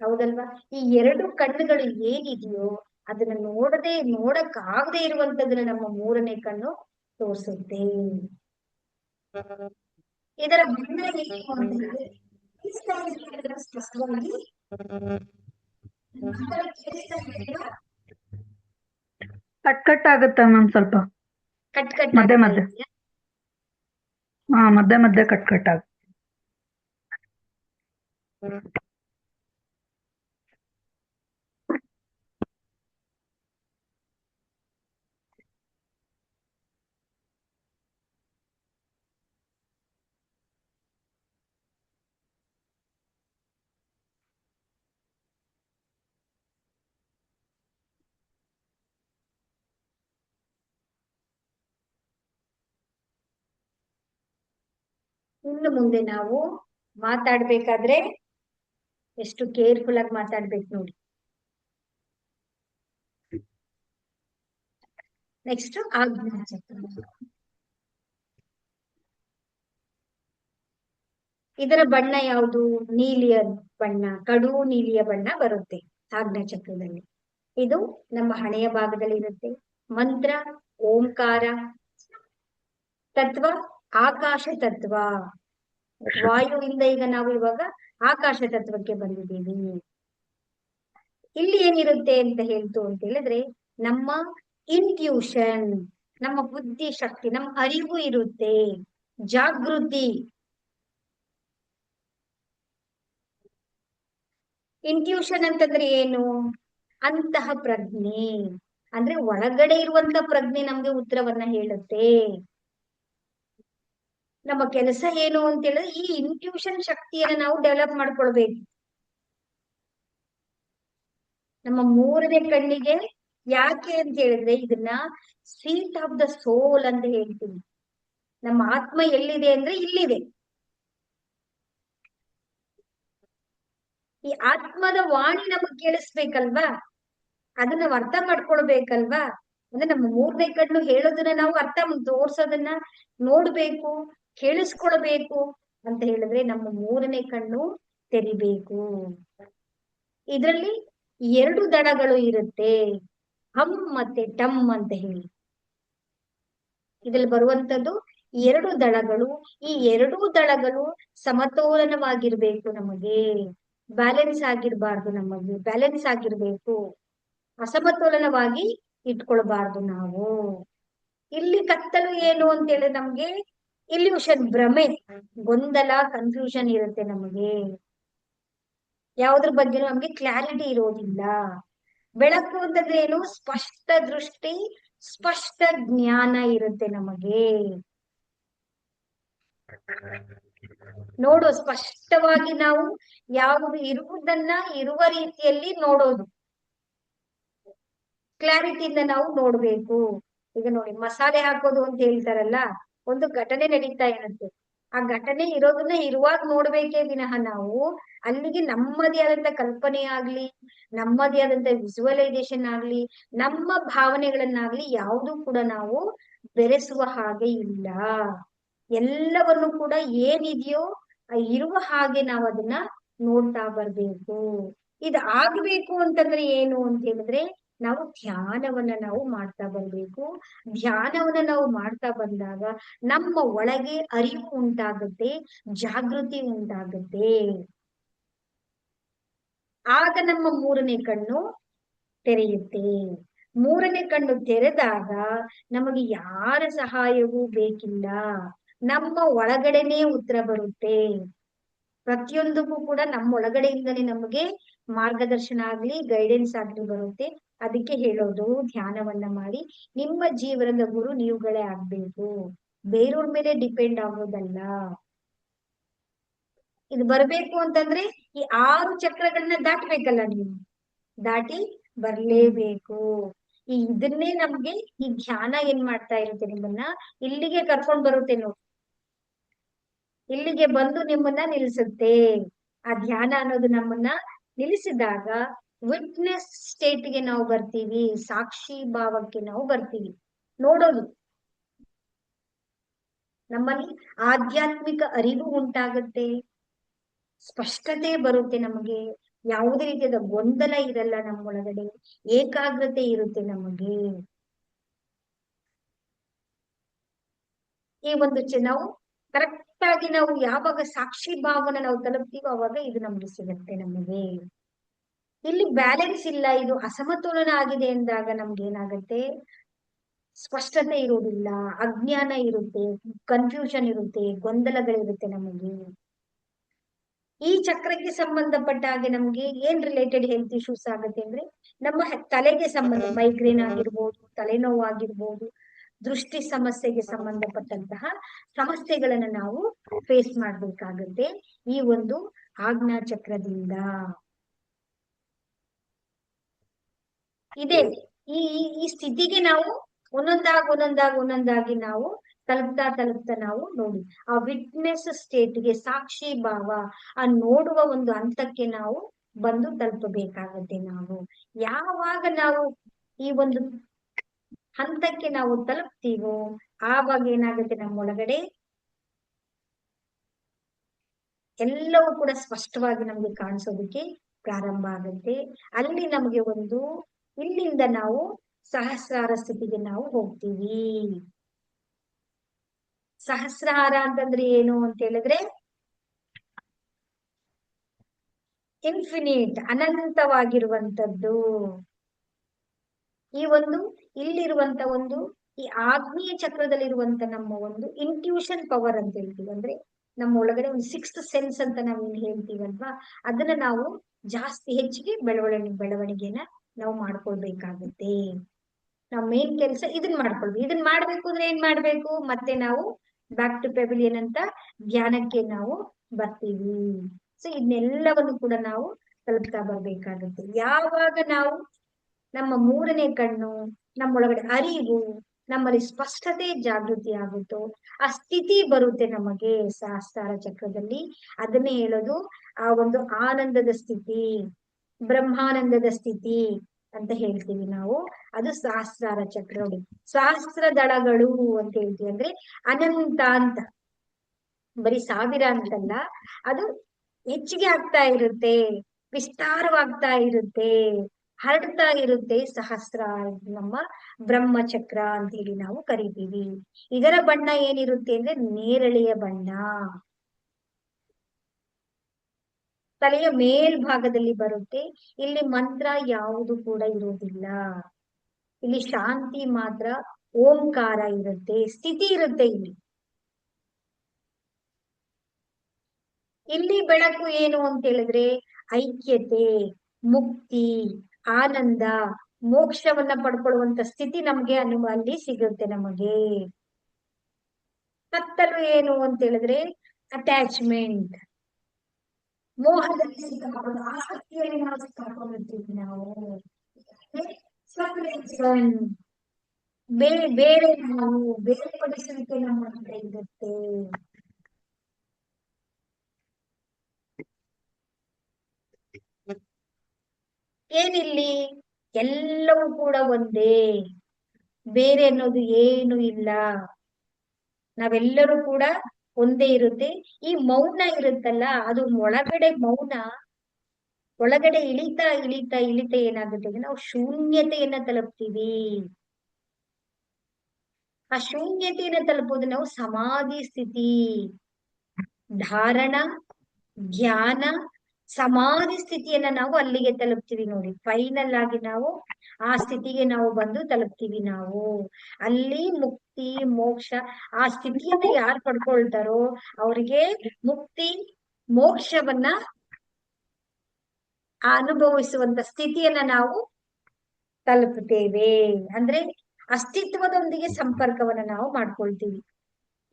ಹೌದಲ್ವಾ? ಈ ಎರಡು ಕಣ್ಣುಗಳು ಏನಿದೆಯೋ ಅದನ್ನ ನೋಡಕ್ ಆಗದೆ ಇರುವಂತದನ್ನ ನಮ್ಮ ಮೂರನೇ ಕಣ್ಣು ತೋರಿಸುತ್ತೆ. ಇದರ ಬಣ್ಣ ಏನು ಅಂತ ಹೇಳಿದ್ರೆ ಸ್ಪಷ್ಟವಾಗಿ ಕಟ್ ಕಟ್ ಆಗುತ್ತೆ ಮ್ಯಾಮ್ ಸ್ವಲ್ಪ. ಕಟ್ ಕಟ್ ಮಧ್ಯೆ ಆಗ್ತಾ ಮಧ್ಯೆ. ಇದೆಯಾ? ಹಾ, ಮಧ್ಯೆ ಮಧ್ಯೆ ಕಟ್ ಕಟ್ ಆಗುತ್ತೆ. ಇನ್ನು ಮುಂದೆ ನಾವು ಮಾತಾಡ್ಬೇಕಾದ್ರೆ ಎಷ್ಟು ಕೇರ್ಫುಲ್ ಆಗಿ ಮಾತಾಡ್ಬೇಕು ನೋಡಿ. ನೆಕ್ಸ್ಟ್ ಆಜ್ಞಾ ಚಕ್ರ. ಇದರ ಬಣ್ಣ ಯಾವುದು? ನೀಲಿಯ ಬಣ್ಣ, ಕಡು ನೀಲಿಯ ಬಣ್ಣ ಬರುತ್ತೆ ಆಜ್ಞಾ ಚಕ್ರದಲ್ಲಿ. ಇದು ನಮ್ಮ ಹಣೆಯ ಭಾಗದಲ್ಲಿ ಇರುತ್ತೆ. ಮಂತ್ರ ಓಂಕಾರ. ತತ್ವ ಆಕಾಶ ತತ್ವ. ವಾಯುವಿಂದ ಈಗ ನಾವು ಇವಾಗ ಆಕಾಶ ತತ್ವಕ್ಕೆ ಬಂದಿದ್ದೀವಿ. ಇಲ್ಲಿ ಏನಿರುತ್ತೆ ಅಂತ ಹೇಳಿದ್ರೆ ನಮ್ಮ ಇಂಟ್ಯೂಷನ್, ನಮ್ಮ ಬುದ್ಧಿ ಶಕ್ತಿ, ನಮ್ಮ ಅರಿವು ಇರುತ್ತೆ, ಜಾಗೃತಿ. ಇಂಟ್ಯೂಷನ್ ಅಂತಂದ್ರೆ ಏನು? ಅಂತಹ ಪ್ರಜ್ಞೆ ಅಂದ್ರೆ ಒಳಗಡೆ ಇರುವಂತ ಪ್ರಜ್ಞೆ ನಮ್ಗೆ ಉತ್ತರವನ್ನ ಹೇಳುತ್ತೆ. ನಮ್ಮ ಕೆಲಸ ಏನು ಅಂತ ಹೇಳಿದ್ರೆ ಈ ಇಂಟ್ಯೂಷನ್ ಶಕ್ತಿಯನ್ನ ನಾವು ಡೆವಲಪ್ ಮಾಡ್ಕೊಳ್ಬೇಕು. ನಮ್ಮ ಮೂರನೇ ಕಣ್ಣಿಗೆ ಯಾಕೆ ಅಂತ ಹೇಳಿದ್ರೆ ಇದನ್ನ ಸೀಟ್ ಆಫ್ ದ ಸೋಲ್ ಅಂತ ಹೇಳ್ತೀವಿ. ನಮ್ಮ ಆತ್ಮ ಎಲ್ಲಿದೆ ಅಂದ್ರೆ ಇಲ್ಲಿದೆ. ಈ ಆತ್ಮದ ವಾಣಿ ನಮಗ್ ಕೇಳಿಸ್ಬೇಕಲ್ವಾ? ಅದನ್ನ ನಾವು ಅರ್ಥ ಮಾಡ್ಕೊಳ್ಬೇಕಲ್ವಾ? ಅಂದ್ರೆ ನಮ್ಮ ಮೂರನೇ ಕಣ್ಣು ಹೇಳೋದನ್ನ ನಾವು ತೋರ್ಸೋದನ್ನ ನೋಡ್ಬೇಕು, ಕೇಳಿಸ್ಕೊಳ್ಬೇಕು ಅಂತ ಹೇಳಿದ್ರೆ ನಮ್ಮ ಮೂರನೇ ಕಣ್ಣು ತೆರಿಬೇಕು. ಇದರಲ್ಲಿ ಎರಡು ದಳಗಳು ಇರುತ್ತೆ, ಹಮ್ ಮತ್ತೆ ಟಮ್ ಅಂತ ಹೇಳಿ. ಇದ್ರಲ್ಲಿ ಬರುವಂತದ್ದು ಎರಡು ದಳಗಳು. ಈ ಎರಡೂ ದಳಗಳು ಸಮತೋಲನವಾಗಿರ್ಬೇಕು. ನಮಗೆ ಬ್ಯಾಲೆನ್ಸ್ ಆಗಿರ್ಬಾರ್ದು, ನಮಗೆ ಬ್ಯಾಲೆನ್ಸ್ ಆಗಿರ್ಬೇಕು. ಅಸಮತೋಲನವಾಗಿ ಇಟ್ಕೊಳ್ಬಾರ್ದು ನಾವು. ಇಲ್ಲಿ ಕತ್ತಲು ಏನು ಅಂತ ಹೇಳಿದ್ರೆ ನಮ್ಗೆ ಇಲ್ಯೂಷನ್, ಭ್ರಮೆ, ಗೊಂದಲ, ಕನ್ಫ್ಯೂಷನ್ ಇರುತ್ತೆ. ನಮಗೆ ಯಾವುದ್ರ ಬಗ್ಗೆ ನಮ್ಗೆ ಕ್ಲಾರಿಟಿ ಇರೋದಿಲ್ಲ. ಬೆಳಕು ಅಂತಂದ್ರೆ ಏನು? ಸ್ಪಷ್ಟ ದೃಷ್ಟಿ, ಸ್ಪಷ್ಟ ಜ್ಞಾನ ಇರುತ್ತೆ ನಮಗೆ. ನೋಡು, ಸ್ಪಷ್ಟವಾಗಿ ನಾವು ಯಾವುದು ಇರುವುದನ್ನ ಇರುವ ರೀತಿಯಲ್ಲಿ ನೋಡೋದು, ಕ್ಲಾರಿಟಿಯಿಂದ ನಾವು ನೋಡ್ಬೇಕು. ಈಗ ನೋಡಿ, ಮಸಾಲೆ ಹಾಕೋದು ಅಂತ ಹೇಳ್ತಾರಲ್ಲ, ಒಂದು ಘಟನೆ ನಡೀತಾ ಇರುತ್ತೆ. ಆ ಘಟನೆ ಇರೋದನ್ನ ಇರುವಾಗ ನೋಡ್ಬೇಕೇ ವಿನಃ ನಾವು ಅಲ್ಲಿಗೆ ನಮ್ಮದೇ ಆದಂತ ಕಲ್ಪನೆ ಆಗ್ಲಿ, ನಮ್ಮದೇ ಆದಂತ ವಿಜುವಲೈಸೇಷನ್ ಆಗ್ಲಿ, ನಮ್ಮ ಭಾವನೆಗಳನ್ನಾಗ್ಲಿ ಯಾವುದು ಕೂಡ ನಾವು ಬೆರೆಸುವ ಹಾಗೆ ಇಲ್ಲ. ಎಲ್ಲವನ್ನು ಕೂಡ ಏನಿದೆಯೋ ಇರುವ ಹಾಗೆ ನಾವು ಅದನ್ನ ನೋಡ್ತಾ ಬರ್ಬೇಕು. ಇದು ಆಗ್ಬೇಕು ಅಂತಂದ್ರೆ ಏನು ಅಂತ ಹೇಳಿದ್ರೆ ನಾವು ಧ್ಯಾನವನ್ನ ನಾವು ಮಾಡ್ತಾ ಬರ್ಬೇಕು. ಧ್ಯಾನವನ್ನ ನಾವು ಮಾಡ್ತಾ ಬಂದಾಗ ನಮ್ಮ ಒಳಗೆ ಅರಿವು ಉಂಟಾಗುತ್ತೆ, ಜಾಗೃತಿ ಉಂಟಾಗುತ್ತೆ. ಆಗ ನಮ್ಮ ಮೂರನೇ ಕಣ್ಣು ತೆರೆಯುತ್ತೆ. ಮೂರನೇ ಕಣ್ಣು ತೆರೆದಾಗ ನಮಗೆ ಯಾರ ಸಹಾಯವೂ ಬೇಕಿಲ್ಲ, ನಮ್ಮ ಒಳಗಡೆನೆ ಉತ್ತರ ಬರುತ್ತೆ. ಪ್ರತಿಯೊಂದಕ್ಕೂ ಕೂಡ ನಮ್ಮ ಒಳಗಡೆಯಿಂದನೇ ನಮಗೆ ಮಾರ್ಗದರ್ಶನ ಆಗ್ಲಿ, ಗೈಡೆನ್ಸ್ ಆಗ್ಲಿ ಬರುತ್ತೆ. ಅದಕ್ಕೆ ಹೇಳೋದು, ಧ್ಯಾನವನ್ನ ಮಾಡಿ ನಿಮ್ಮ ಜೀವನದ ಗುರು ನೀವುಗಳೇ ಆಗ್ಬೇಕು, ಬೇರೆಯವ್ರ ಮೇಲೆ ಡಿಪೆಂಡ್ ಆಗೋದಲ್ಲ. ಇದು ಬರ್ಬೇಕು ಅಂತಂದ್ರೆ ಈ 6 ಚಕ್ರಗಳನ್ನ ದಾಟ್ಬೇಕಲ್ಲ ನೀವು, ದಾಟಿ ಬರ್ಲೇಬೇಕು. ಇದನ್ನೇ ನಮ್ಗೆ ಈ ಧ್ಯಾನ ಏನ್ ಮಾಡ್ತಾ ಇರುತ್ತೆ, ನಿಮ್ಮನ್ನ ಇಲ್ಲಿಗೆ ಕರ್ಕೊಂಡ್ ಬರುತ್ತೆ ನೋಡಿ, ಇಲ್ಲಿಗೆ ಬಂದು ನಿಮ್ಮನ್ನ ನಿಲ್ಸುತ್ತೆ. ಆ ಧ್ಯಾನ ಅನ್ನೋದು ನಮ್ಮನ್ನ ನಿಲ್ಲಿಸಿದಾಗ ವಿಟ್ನೆಸ್ ಸ್ಟೇಟ್ಗೆ ನಾವು ಬರ್ತೀವಿ, ಸಾಕ್ಷಿ ಭಾವಕ್ಕೆ ನಾವು ಬರ್ತೀವಿ. ನೋಡೋದು, ನಮ್ಮಲ್ಲಿ ಆಧ್ಯಾತ್ಮಿಕ ಅರಿವು ಉಂಟಾಗುತ್ತೆ, ಸ್ಪಷ್ಟತೆ ಬರುತ್ತೆ, ನಮಗೆ ಯಾವುದೇ ರೀತಿಯಾದ ಗೊಂದಲ ಇರಲ್ಲ ನಮ್ಮೊಳಗಡೆ, ಏಕಾಗ್ರತೆ ಇರುತ್ತೆ ನಮಗೆ. ಈ ಒಂದು ನಾವು ಕರೆಕ್ಟ್ ಆಗಿ ನಾವು ಯಾವಾಗ ಸಾಕ್ಷಿ ಭಾವನ ನಾವು ತಲುಪ್ತೀವೋ ಅವಾಗ ಇದು ನಮ್ಗೆ ಸಿಗುತ್ತೆ ನಮಗೆ. ಇಲ್ಲಿ ಬ್ಯಾಲೆನ್ಸ್ ಇಲ್ಲ, ಇದು ಅಸಮತೋಲನ ಆಗಿದೆ ಎಂದಾಗ ನಮ್ಗೆ ಏನಾಗುತ್ತೆ, ಸ್ಪಷ್ಟತೆ ಇರುವುದಿಲ್ಲ, ಅಜ್ಞಾನ ಇರುತ್ತೆ, ಕನ್ಫ್ಯೂಷನ್ ಇರುತ್ತೆ, ಗೊಂದಲಗಳಿರುತ್ತೆ ನಮಗೆ. ಈ ಚಕ್ರಕ್ಕೆ ಸಂಬಂಧಪಟ್ಟ ಹಾಗೆ ನಮ್ಗೆ ಏನ್ ರಿಲೇಟೆಡ್ ಹೆಲ್ತ್ ಇಶ್ಯೂಸ್ ಆಗುತ್ತೆ ಅಂದ್ರೆ, ನಮ್ಮ ತಲೆಗೆ ಸಂಬಂಧ, ಮೈಗ್ರೇನ್ ಆಗಿರ್ಬೋದು, ತಲೆನೋವು ಆಗಿರ್ಬೋದು, ದೃಷ್ಟಿ ಸಮಸ್ಯೆಗೆ ಸಂಬಂಧಪಟ್ಟಂತಹ ಸಮಸ್ಯೆಗಳನ್ನ ನಾವು ಫೇಸ್ ಮಾಡ್ಬೇಕಾಗುತ್ತೆ ಈ ಒಂದು ಆಜ್ಞಾ ಚಕ್ರದಿಂದ. ಇದೆ ಈ ಈ ಸ್ಥಿತಿಗೆ ನಾವು ಒಂದೊಂದಾಗಿ ನಾವು ತಲುಪ್ತಾ ನಾವು ನೋಡಿ ಆ ವಿಟ್ನೆಸ್ ಸ್ಟೇಟ್ಗೆ, ಸಾಕ್ಷಿ ಭಾವ, ಆ ನೋಡುವ ಒಂದು ಹಂತಕ್ಕೆ ನಾವು ಬಂದು ತಲುಪಬೇಕಾಗತ್ತೆ. ನಾವು ಯಾವಾಗ ನಾವು ಈ ಒಂದು ಹಂತಕ್ಕೆ ನಾವು ತಲುಪ್ತೀವೋ ಆವಾಗ ಏನಾಗುತ್ತೆ, ನಮ್ಮೊಳಗಡೆ ಎಲ್ಲವೂ ಕೂಡ ಸ್ಪಷ್ಟವಾಗಿ ನಮ್ಗೆ ಕಾಣಿಸೋದಕ್ಕೆ ಪ್ರಾರಂಭ ಆಗುತ್ತೆ. ಅಲ್ಲಿ ನಮಗೆ ಒಂದು, ಇಲ್ಲಿಂದ ನಾವು ಸಹಸ್ರಾರ ಸ್ಥಿತಿಗೆ ನಾವು ಹೋಗ್ತೀವಿ. ಸಹಸ್ರಾರ ಅಂತಂದ್ರೆ ಏನು ಅಂತ ಹೇಳಿದ್ರೆ, ಇನ್ಫಿನಿಟ್, ಅನಂತವಾಗಿರುವಂತದ್ದು. ಈ ಒಂದು ಇಲ್ಲಿರುವಂತ ಒಂದು ಈ ಆಗ್ನೇಯ ಚಕ್ರದಲ್ಲಿರುವಂತ ನಮ್ಮ ಒಂದು ಇಂಟ್ಯೂಷನ್ ಪವರ್ ಅಂತ ಹೇಳ್ತೀವಿ, ಅಂದ್ರೆ ನಮ್ಮ ಒಳಗಡೆ ಒಂದು ಸಿಕ್ಸ್ತ್ ಸೆನ್ಸ್ ಅಂತ ನಾವು ಏನ್ ಹೇಳ್ತೀವಲ್ವಾ, ಅದನ್ನ ನಾವು ಜಾಸ್ತಿ ಹೆಚ್ಚಿಗೆ ಬೆಳವಣಿಗೆನ ನಾವು ಮಾಡ್ಕೊಳ್ಬೇಕಾಗುತ್ತೆ. ನಾವು ಮೇನ್ ಕೆಲಸ ಇದನ್ನ ಮಾಡ್ಕೊಳ್ಬೇಕು. ಇದನ್ನ ಮಾಡ್ಬೇಕು ಅಂದ್ರೆ ಏನ್ ಮಾಡ್ಬೇಕು, ಮತ್ತೆ ನಾವು ಬ್ಯಾಕ್ ಟು ಪೆವಿಲಿಯನ್ ಅಂತ ಧ್ಯಾನಕ್ಕೆ ನಾವು ಬರ್ತೀವಿ. ಸೊ ಇದನ್ನೆಲ್ಲವನ್ನು ಕೂಡ ನಾವು ತಲುಪ್ತಾ ಬರ್ಬೇಕಾಗುತ್ತೆ. ಯಾವಾಗ ನಾವು ನಮ್ಮ ಮೂರನೇ ಕಣ್ಣು, ನಮ್ಮೊಳಗಡೆ ಅರಿವು, ನಮ್ಮಲ್ಲಿ ಸ್ಪಷ್ಟತೆ ಜಾಗೃತಿ ಆಗುತ್ತೋ ಆ ಸ್ಥಿತಿ ಬರುತ್ತೆ ನಮಗೆ ಸಹಸ್ರಾರ ಚಕ್ರದಲ್ಲಿ. ಅದನ್ನೇ ಹೇಳೋದು ಆ ಒಂದು ಆನಂದದ ಸ್ಥಿತಿ, ಬ್ರಹ್ಮಾನಂದದ ಸ್ಥಿತಿ ಅಂತ ಹೇಳ್ತೀವಿ ನಾವು. ಅದು ಸಹಸ್ರಾರ ಚಕ್ರ. ನೋಡಿ, ಸಹಸ್ರ ದಳಗಳು ಅಂತ ಹೇಳ್ತೀವಿ, ಅಂದ್ರೆ ಅನಂತ ಅಂತ, ಬರೀ ಸಾವಿರ ಅಂತಲ್ಲ, ಅದು ಹೆಚ್ಚಿಗೆ ಆಗ್ತಾ ಇರುತ್ತೆ, ವಿಸ್ತಾರವಾಗ್ತಾ ಇರುತ್ತೆ, ಹರಡ್ತಾ ಇರುತ್ತೆ. ಸಹಸ್ರ ನಮ್ಮ ಬ್ರಹ್ಮಚಕ್ರ ಅಂತ ಹೇಳಿ ನಾವು ಕರಿತೀವಿ. ಇದರ ಬಣ್ಣ ಏನಿರುತ್ತೆ ಅಂದ್ರೆ ನೇರಳೆಯ ಬಣ್ಣ. ತಲೆಯ ಮೇಲ್ಭಾಗದಲ್ಲಿ ಬರುತ್ತೆ. ಇಲ್ಲಿ ಮಂತ್ರ ಯಾವುದು ಕೂಡ ಇರೋದಿಲ್ಲ, ಇಲ್ಲಿ ಶಾಂತಿ ಮಾತ್ರ, ಓಂಕಾರ ಇರುತ್ತೆ, ಸ್ಥಿತಿ ಇರುತ್ತೆ. ಇಲ್ಲಿ ಬೆಳಕು ಏನು ಅಂತ ಹೇಳಿದ್ರೆ ಐಕ್ಯತೆ, ಮುಕ್ತಿ, ಆನಂದ, ಮೋಕ್ಷವನ್ನ ಪಡ್ಕೊಳ್ಳುವಂತ ಸ್ಥಿತಿ ನಮ್ಗೆ ಅಲ್ಲಿ ಸಿಗುತ್ತೆ ನಮಗೆ. ಕತ್ತಲು ಏನು ಅಂತ ಹೇಳಿದ್ರೆ ಅಟ್ಯಾಚ್ಮೆಂಟ್, ಮೋಹದಲ್ಲಿ ಸಿಕ್ಕಾಕೊಂಡು, ಆಸಕ್ತಿಯಲ್ಲಿ ನಾವು ಸಿಕ್ಕಾಕೊಂಡಿರ್ತೀವಿ ನಾವು. ಬೇರೆ ಬೇರೆ ನಾವು ಬೇರ್ಪಡಿಸುವಿಕೆ ನಮ್ಮ ಹತ್ರ ಇರುತ್ತೆ. ಏನಿಲ್ಲಿ ಎಲ್ಲವೂ ಕೂಡ ಒಂದೇ, ಬೇರೆ ಅನ್ನೋದು ಏನು ಇಲ್ಲ, ನಾವೆಲ್ಲರೂ ಕೂಡ ಒಂದೇ ಇರುತ್ತೆ. ಈ ಮೌನ ಇರುತ್ತಲ್ಲ, ಅದು ಒಳಗಡೆ ಮೌನ, ಒಳಗಡೆ ಇಳಿತಾ ಇಳಿತಾ ಇಳಿತಾ ಏನಾಗುತ್ತೆ ಅಂದ್ರೆ ನಾವು ಶೂನ್ಯತೆಯನ್ನ ತಲುಪ್ತೀವಿ. ಆ ಶೂನ್ಯತೆಯನ್ನ ತಲುಪೋದು ನಾವು ಸಮಾಧಿ ಸ್ಥಿತಿ, ಧಾರಣ, ಧ್ಯಾನ, ಸಮಾಧಿ ಸ್ಥಿತಿಯನ್ನ ನಾವು ಅಲ್ಲಿಗೆ ತಲುಪ್ತೀವಿ. ನೋಡಿ, ಫೈನಲ್ ಆಗಿ ನಾವು ಆ ಸ್ಥಿತಿಗೆ ನಾವು ಬಂದು ತಲುಪ್ತೀವಿ ನಾವು. ಅಲ್ಲಿ ಮುಕ್ತಿ, ಮೋಕ್ಷ, ಆ ಸ್ಥಿತಿಯನ್ನ ಯಾರು ಪಡ್ಕೊಳ್ತಾರೋ ಅವ್ರಿಗೆ ಮುಕ್ತಿ, ಮೋಕ್ಷವನ್ನ ಅನುಭವಿಸುವಂತ ಸ್ಥಿತಿಯನ್ನ ನಾವು ತಲುಪುತ್ತೇವೆ. ಅಂದ್ರೆ ಅಸ್ತಿತ್ವದೊಂದಿಗೆ ಸಂಪರ್ಕವನ್ನ ನಾವು ಮಾಡ್ಕೊಳ್ತೀವಿ.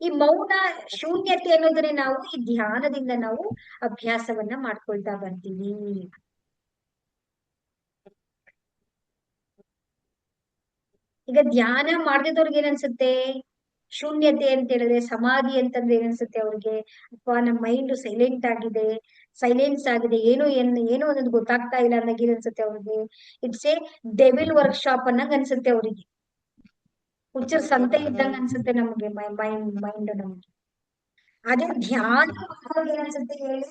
ಈ ಮೌನ, ಶೂನ್ಯತೆ ಅನ್ನೋದನ್ನೇ ನಾವು ಈ ಧ್ಯಾನದಿಂದ ನಾವು ಅಭ್ಯಾಸವನ್ನ ಮಾಡ್ಕೊಳ್ತಾ ಬರ್ತೀವಿ. ಈಗ ಧ್ಯಾನ ಮಾಡ್ದಿದ್ದವ್ರಿಗೆ ಏನನ್ಸುತ್ತೆ, ಶೂನ್ಯತೆ ಅಂತ ಹೇಳಿದ್ರೆ, ಸಮಾಧಿ ಅಂತಂದ್ರೆ ಏನನ್ಸುತ್ತೆ ಅವ್ರಿಗೆ, ಅಪ್ಪ ನಮ್ಮ ಮೈಂಡ್ ಸೈಲೆಂಟ್ ಆಗಿದೆ, ಸೈಲೆನ್ಸ್ ಆಗಿದೆ, ಏನೋ ಅನ್ನೋದು ಗೊತ್ತಾಗ್ತಾ ಇಲ್ಲ ಅನ್ನಂಗೆ ಅನ್ಸುತ್ತೆ ಅವ್ರಿಗೆ. ಇಟ್ಸ್ ಎ ಡೆವಿಲ್ ವರ್ಕ್ಶಾಪ್ ಅನ್ನಂಗ್ ಅನ್ಸುತ್ತೆ ಅವರಿಗೆ. ಹುಚ್ಚರ ಸಂತೆ ಇದ್ದಂಗ ಅನ್ಸುತ್ತೆ ನಮ್ಗೆ ಮೈಂಡ್ ನಮ್ಗೆ. ಅದೇ ಧ್ಯಾನ ಅನ್ಸುತ್ತೆ ಹೇಳಿ,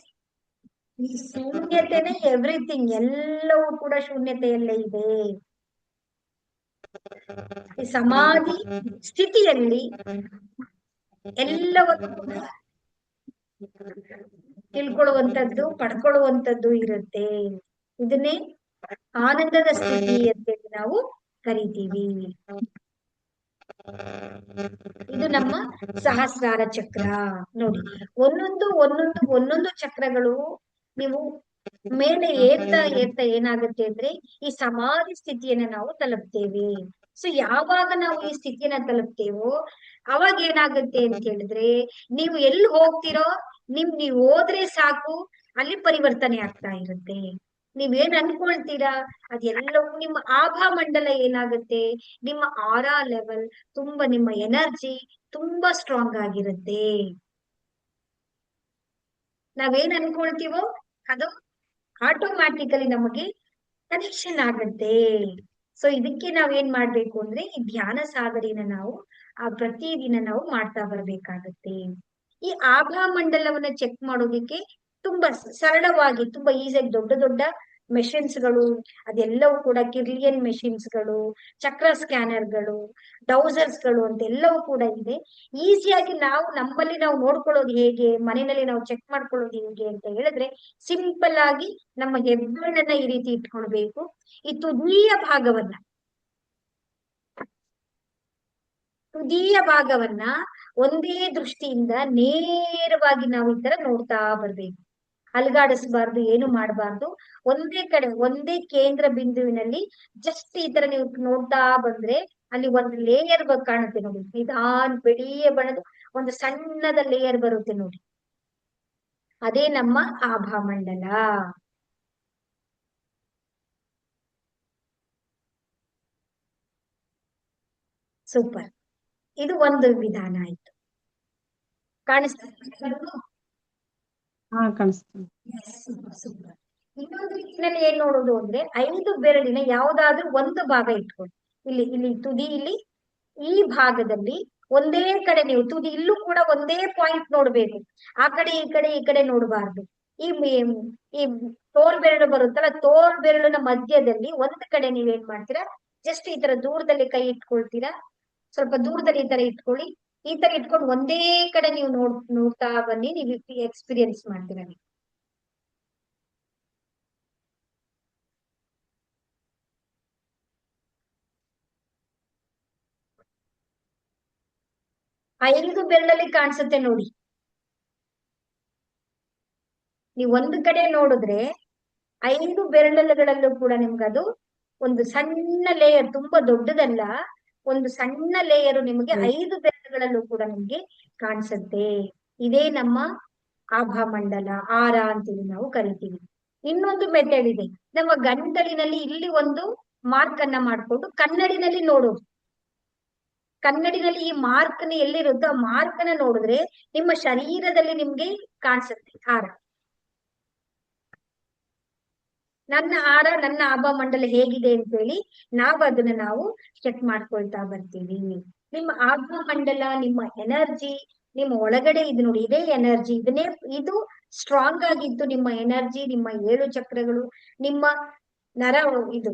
ಈ ಶೂನ್ಯತೆನೆ ಎವ್ರಿಥಿಂಗ್, ಎಲ್ಲವೂ ಕೂಡ ಶೂನ್ಯತೆಯಲ್ಲೇ ಇದೆ. ಈ ಸಮಾಧಿ ಸ್ಥಿತಿಯಲ್ಲಿ ಎಲ್ಲವನ್ನು ಕೂಡ ತಿಳ್ಕೊಳ್ಳುವಂಥದ್ದು, ಪಡ್ಕೊಳ್ಳುವಂಥದ್ದು ಇರುತ್ತೆ. ಇದನ್ನೇ ಆನಂದದ ಸ್ಥಿತಿ ಅಂತೇಳಿ ನಾವು ಕರಿತೀವಿ. ಇದು ನಮ್ಮ ಸಹಸ್ರಾರ ಚಕ್ರ. ನೋಡಿ, ಒಂದೊಂದು ಚಕ್ರಗಳು ನೀವು ಮೇಲೆ ಏರ್ತಾ ಏರ್ತಾ ಏನಾಗುತ್ತೆ ಅಂದ್ರೆ ಈ ಸಮಾಧಿ ಸ್ಥಿತಿಯನ್ನ ನಾವು ತಲುಪ್ತೇವೆ. ಸೊ ಯಾವಾಗ ನಾವು ಈ ಸ್ಥಿತಿಯನ್ನ ತಲುಪ್ತೇವೋ ಅವಾಗ ಏನಾಗುತ್ತೆ ಅಂತ ಹೇಳಿದ್ರೆ, ನೀವು ಎಲ್ಲಿ ಹೋಗ್ತಿರೋ ನೀವು ಹೋದ್ರೆ ಸಾಕು, ಅಲ್ಲಿ ಪರಿವರ್ತನೆ ಆಗ್ತಾ ಇರುತ್ತೆ. ನೀವೇನ್ ಅನ್ಕೊಳ್ತೀರಾ ಅದೆಲ್ಲವೂ ನಿಮ್ಮ ಆಭಾ ಮಂಡಲ ಏನಾಗುತ್ತೆ, ನಿಮ್ಮ ಆರಾ ಲೆವೆಲ್ ತುಂಬಾ, ನಿಮ್ಮ ಎನರ್ಜಿ ತುಂಬಾ ಸ್ಟ್ರಾಂಗ್ ಆಗಿರುತ್ತೆ. ನಾವೇನ್ ಅನ್ಕೊಳ್ತೀವೋ ಅದು ಆಟೋಮ್ಯಾಟಿಕಲಿ ನಮಗೆ ಕನೆಕ್ಷನ್ ಆಗುತ್ತೆ. ಸೊ ಇದಕ್ಕೆ ನಾವೇನ್ ಮಾಡ್ಬೇಕು ಅಂದ್ರೆ ಈ ಧ್ಯಾನ ಸಾಧನೆನ ನಾವು ಪ್ರತಿದಿನ ನಾವು ಮಾಡ್ತಾ ಬರ್ಬೇಕಾಗತ್ತೆ. ಈ ಆಭಾ ಮಂಡಲವನ್ನ ಚೆಕ್ ಮಾಡೋದಿಕ್ಕೆ ತುಂಬಾ ಸರಳವಾಗಿ, ತುಂಬಾ ಈಸಿಯಾಗಿ ದೊಡ್ಡ ದೊಡ್ಡ ಮೆಷಿನ್ಸ್ಗಳು, ಅದೆಲ್ಲವೂ ಕೂಡ ಕಿರ್ಲಿಯನ್ ಮೆಷಿನ್ಸ್ಗಳು, ಚಕ್ರ ಸ್ಕ್ಯಾನರ್ಗಳು, ಡೌಸರ್ಸ್ಗಳು ಅಂತ ಎಲ್ಲವೂ ಕೂಡ ಇದೆ. ಈಸಿಯಾಗಿ ನಮ್ಮಲ್ಲಿ ನಾವು ನೋಡ್ಕೊಳ್ಳೋದು ಹೇಗೆ, ಮನೆಯಲ್ಲಿ ನಾವು ಚೆಕ್ ಮಾಡ್ಕೊಳ್ಳೋದು ಹೇಗೆ ಅಂತ ಹೇಳಿದ್ರೆ, ಸಿಂಪಲ್ ಆಗಿ ನಮ್ಮ ಹೆಬ್ಬೆರಳನ್ನ ಈ ರೀತಿ ಇಟ್ಕೊಳ್ಬೇಕು. ಈ ತುದಿಯ ಭಾಗವನ್ನ ಒಂದೇ ದೃಷ್ಟಿಯಿಂದ ನೇರವಾಗಿ ನಾವು ಈ ತರ ನೋಡ್ತಾ ಬರ್ಬೇಕು. ಅಲುಗಾಡಿಸಬಾರ್ದು, ಏನು ಮಾಡಬಾರ್ದು. ಒಂದೇ ಕಡೆ, ಒಂದೇ ಕೇಂದ್ರ ಬಿಂದುವಿನಲ್ಲಿ ಜಸ್ಟ್ ಈ ತರ ನೀವು ನೋಡ್ತಾ ಬಂದ್ರೆ ಅಲ್ಲಿ ಒಂದು ಲೇಯರ್ ಕಾಣುತ್ತೆ ನೋಡಿ. ಬಿಳಿಯ ಬಣ್ಣದ ಒಂದು ಸಣ್ಣದ ಲೇಯರ್ ಬರುತ್ತೆ ನೋಡಿ, ಅದೇ ನಮ್ಮ ಆಭಾಮಂಡಲ. ಸೂಪರ್. ಇದು ಒಂದು ವಿಧಾನ ಆಯ್ತು. ಕಾಣಿಸ್ತಾ ಸೂಪರ್. ಇನ್ನೊಂದು ರೀತಿಯಲ್ಲಿ ಏನ್ ನೋಡೋದು ಅಂದ್ರೆ 5 ಬೆರಳಿನ ಯಾವ್ದಾದ್ರೂ ಒಂದು ಭಾಗ ಇಟ್ಕೊಳ್ಳಿ. ಇಲ್ಲಿ ತುದಿ, ಈ ಭಾಗದಲ್ಲಿ ಒಂದೇ ಕಡೆ ನೀವು ತುದಿ, ಇಲ್ಲೂ ಕೂಡ ಒಂದೇ ಪಾಯಿಂಟ್ ನೋಡ್ಬೇಕು. ಆ ಕಡೆ ಈ ಕಡೆ ನೋಡಬಾರ್ದು. ಈ ತೋರ್ ಬೆರಳು ಬರುತ್ತಲ್ಲ, ತೋರ್ ಬೆರಳಿನ ಮಧ್ಯದಲ್ಲಿ ಒಂದ್ ಕಡೆ ನೀವೇನ್ ಮಾಡ್ತೀರಾ, ಜಸ್ಟ್ ಈ ತರ ದೂರದಲ್ಲಿ ಕೈ ಇಟ್ಕೊಳ್ತೀರಾ. ಸ್ವಲ್ಪ ದೂರದಲ್ಲಿ ಈ ತರ ಇಟ್ಕೊಳ್ಳಿ. ಈ ತರ ಇಟ್ಕೊಂಡು ಒಂದೇ ಕಡೆ ನೀವು ನೋಡ್ತಾ ಬನ್ನಿ, ನೀವು ಎಕ್ಸ್ಪೀರಿಯನ್ಸ್ ಮಾಡ್ತೀರಾ. ನೀವು 5 ಬೆರಳಲ್ಲಿ ಕಾಣಿಸುತ್ತೆ ನೋಡಿ. ನೀವು ಒಂದು ಕಡೆ ನೋಡಿದ್ರೆ 5 ಬೆರಳುಗಳಲ್ಲೂ ಕೂಡ ನಿಮ್ಗದು ಒಂದು ಸಣ್ಣ ಲೇಯರ್, ತುಂಬಾ ದೊಡ್ಡದಲ್ಲ, ಒಂದು ಸಣ್ಣ ಲೇಯರ್ ನಿಮಗೆ 5 ಬೆರಳುಗಳಲ್ಲೂ ಕೂಡ ನಿಮ್ಗೆ ಕಾಣಿಸುತ್ತೆ. ಇದೇ ನಮ್ಮ ಆಭಾಮಂಡಲ, ಆರ ಅಂತೇಳಿ ನಾವು ಕರಿತೀವಿ. ಇನ್ನೊಂದು ಮೆಥಡ್ ಇದೆ, ನಮ್ಮ ಗಂಟಲಿನಲ್ಲಿ ಇಲ್ಲಿ ಒಂದು ಮಾರ್ಕ್ ಅನ್ನ ಮಾಡ್ಕೊಂಡು ಕನ್ನಡಿನಲ್ಲಿ ನೋಡೋದು. ಕನ್ನಡಿನಲ್ಲಿ ಈ ಮಾರ್ಕ್ ಎಲ್ಲಿರುತ್ತೋ ಆ ಮಾರ್ಕ್ ಅನ್ನ ನೋಡಿದ್ರೆ ನಿಮ್ಮ ಶರೀರದಲ್ಲಿ ನಿಮ್ಗೆ ಕಾಣಿಸುತ್ತೆ ಆರ. ನನ್ನ ಆರ, ನನ್ನ ಆಭಾಮಂಡಲ ಹೇಗಿದೆ ಅಂತ ಹೇಳಿ ಅದನ್ನ ನಾವು ಚೆಕ್ ಮಾಡ್ಕೊಳ್ತಾ ಬರ್ತೀವಿ. ನಿಮ್ಮ ಆಭಾಮಂಡಲ, ನಿಮ್ಮ ಎನರ್ಜಿ, ನಿಮ್ಮ ಒಳಗಡೆ ಇದು ನೋಡಿ, ಇದೇ ಎನರ್ಜಿ, ಇದು ಸ್ಟ್ರಾಂಗ್ ಆಗಿತ್ತು. ನಿಮ್ಮ ಎನರ್ಜಿ, ನಿಮ್ಮ 7 ಚಕ್ರಗಳು, ನಿಮ್ಮ ಇದು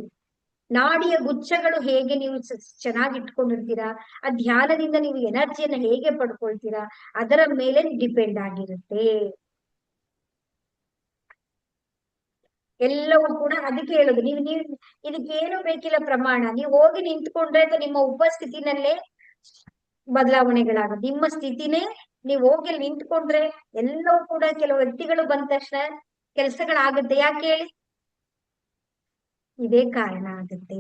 ನಾಡಿಯ ಗುಚ್ಛಗಳು ಹೇಗೆ ನೀವು ಚೆನ್ನಾಗಿ ಇಟ್ಕೊಂಡಿರ್ತೀರಾ, ಆ ಧ್ಯಾನದಿಂದ ನೀವು ಎನರ್ಜಿಯನ್ನ ಹೇಗೆ ಪಡ್ಕೊಳ್ತೀರಾ, ಅದರ ಮೇಲೆ ಡಿಪೆಂಡ್ ಆಗಿರುತ್ತೆ ಎಲ್ಲವೂ ಕೂಡ. ಅದಕ್ಕೆ ಹೇಳುದು, ನೀವು ಇದಕ್ಕೆ ಏನು ಬೇಕಿಲ್ಲ ಪ್ರಮಾಣ, ನೀವು ಹೋಗಿ ನಿಂತ್ಕೊಂಡ್ರೆ ಅಥವಾ ನಿಮ್ಮ ಉಪಸ್ಥಿತಿನಲ್ಲೇ ಬದಲಾವಣೆಗಳಾಗುತ್ತೆ. ನಿಮ್ಮ ಸ್ಥಿತಿನೇ ನೀವು ಹೋಗಿ ನಿಂತ್ಕೊಂಡ್ರೆ ಎಲ್ಲವೂ ಕೂಡ, ಕೆಲವು ವ್ಯಕ್ತಿಗಳು ಬಂದ ತಕ್ಷಣ ಕೆಲಸಗಳಾಗುತ್ತೆ. ಯಾಕೆ ಹೇಳಿ? ಇದೇ ಕಾರಣ ಆಗುತ್ತೆ.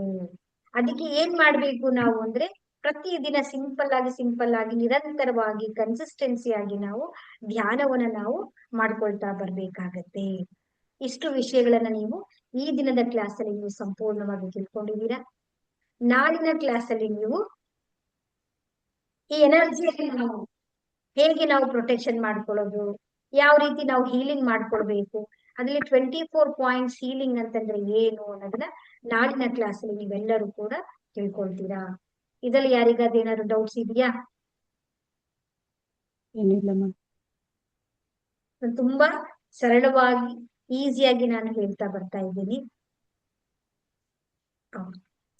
ಅದಕ್ಕೆ ಏನ್ ಮಾಡ್ಬೇಕು ನಾವು ಅಂದ್ರೆ, ಪ್ರತಿದಿನ ಸಿಂಪಲ್ ಆಗಿ ನಿರಂತರವಾಗಿ ಕನ್ಸಿಸ್ಟೆನ್ಸಿ ಆಗಿ ನಾವು ಧ್ಯಾನವನ್ನ ನಾವು ಮಾಡ್ಕೊಳ್ತಾ ಬರ್ಬೇಕಾಗತ್ತೆ. ಇಷ್ಟು ವಿಷಯಗಳನ್ನ ನೀವು ಈ ದಿನದ ಕ್ಲಾಸ್ ಅಲ್ಲಿ ನೀವು ಸಂಪೂರ್ಣವಾಗಿ ತಿಳ್ಕೊಂಡಿದ್ದೀರಾ. ನಾಳಿನ ಕ್ಲಾಸ್ ಅಲ್ಲಿ ನೀವು ಈ ಎನರ್ಜಿಯಲ್ಲಿ ಹೇಗೆ ನಾವು ಪ್ರೊಟೆಕ್ಷನ್ ಮಾಡ್ಕೊಳ್ಳೋದು, ಯಾವ ರೀತಿ ನಾವು ಹೀಲಿಂಗ್ ಮಾಡ್ಕೊಳ್ಬೇಕು, ಅದ್ರಲ್ಲಿ 24 ಪಾಯಿಂಟ್ಸ್ ಹೀಲಿಂಗ್ ಅಂತಂದ್ರೆ ಏನು ಅನ್ನೋದನ್ನ ನಾಳಿನ ಕ್ಲಾಸಲ್ಲಿ ನೀವೆಲ್ಲರೂ ಕೂಡ ತಿಳ್ಕೊಳ್ತೀರಾ. ಇದ್ರಲ್ಲಿ ಯಾರಿಗಾದೇನಾದ್ರು ಡೌಟ್ಸ್ ಇದೆಯಾ? ಏನಿಲ್ಲ ಮ್ಯಾಮ್. ತುಂಬಾ ಸರಳವಾಗಿ ಈಸಿಯಾಗಿ ನಾನು ಹೇಳ್ತಾ ಬರ್ತಾ ಇದ್ದೀನಿ.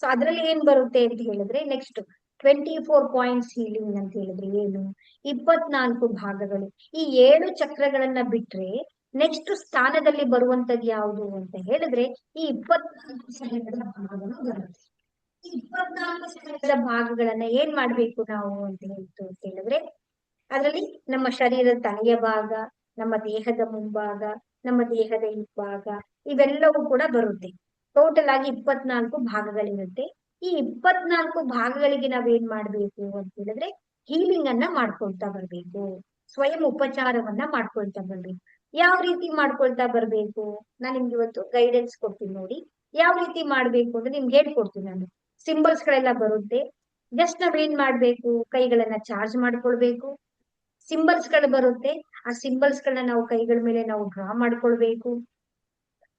ಸೊ ಅದ್ರಲ್ಲಿ ಏನ್ ಬರುತ್ತೆ ಅಂತ ಹೇಳಿದ್ರೆ, ನೆಕ್ಸ್ಟ್ 24 ಪಾಯಿಂಟ್ಸ್ ಹೀಲಿಂಗ್ ಅಂತ ಹೇಳಿದ್ರೆ ಏನು, 24 ಭಾಗಗಳು. ಈ 7 ಚಕ್ರಗಳನ್ನ ಬಿಟ್ರೆ ನೆಕ್ಸ್ಟ್ ಸ್ಥಾನದಲ್ಲಿ ಬರುವಂತದ್ದು ಯಾವುದು ಅಂತ ಹೇಳಿದ್ರೆ ಈ 24 ಶರೀರದ ಭಾಗಗಳು ಬರುತ್ತೆ. ಈ 24 ಶರೀರದ ಭಾಗಗಳನ್ನ ಏನ್ ಮಾಡ್ಬೇಕು ನಾವು ಅಂತ ಹೇಳಿದ್ರೆ, ಅದರಲ್ಲಿ ನಮ್ಮ ಶರೀರದ ತಲೆಯ ಭಾಗ, ನಮ್ಮ ದೇಹದ ಮುಂಭಾಗ, ನಮ್ಮ ದೇಹದ ಹಿಂಭಾಗ, ಇವೆಲ್ಲವೂ ಕೂಡ ಬರುತ್ತೆ. ಟೋಟಲ್ ಆಗಿ 24 ಭಾಗಗಳಿರುತ್ತೆ. ಈ 24 ಭಾಗಗಳಿಗೆ ನಾವೇನ್ ಮಾಡ್ಬೇಕು ಅಂತ ಹೇಳಿದ್ರೆ ಹೀಲಿಂಗ್ ಅನ್ನ ಮಾಡ್ಕೊಳ್ತಾ ಬರ್ಬೇಕು, ಸ್ವಯಂ ಉಪಚಾರವನ್ನ ಮಾಡ್ಕೊಳ್ತಾ ಬರ್ಬೇಕು. ಯಾವ ರೀತಿ ಮಾಡ್ಕೊಳ್ತಾ ಬರ್ಬೇಕು, ನಾನು ನಿಮ್ಗೆ ಇವತ್ತು ಗೈಡೆನ್ಸ್ ಕೊಡ್ತೀನಿ ನೋಡಿ. ಯಾವ ರೀತಿ ಮಾಡ್ಬೇಕು ಅಂದ್ರೆ ನಿಮ್ಗೆ ಹೇಳ್ಕೊಡ್ತೀನಿ ನಾನು. ಸಿಂಬಲ್ಸ್ ಗಳೆಲ್ಲ ಬರುತ್ತೆ. ಜಸ್ಟ್ ನಾವೇನ್ ಮಾಡ್ಬೇಕು, ಕೈಗಳನ್ನ ಚಾರ್ಜ್ ಮಾಡ್ಕೊಳ್ಬೇಕು. ಸಿಂಬಲ್ಸ್ ಗಳು ಬರುತ್ತೆ, ಆ ಸಿಂಬಲ್ಸ್ ಗಳನ್ನ ನಾವು ಕೈಗಳ ಮೇಲೆ ನಾವು ಡ್ರಾ ಮಾಡ್ಕೊಳ್ಬೇಕು.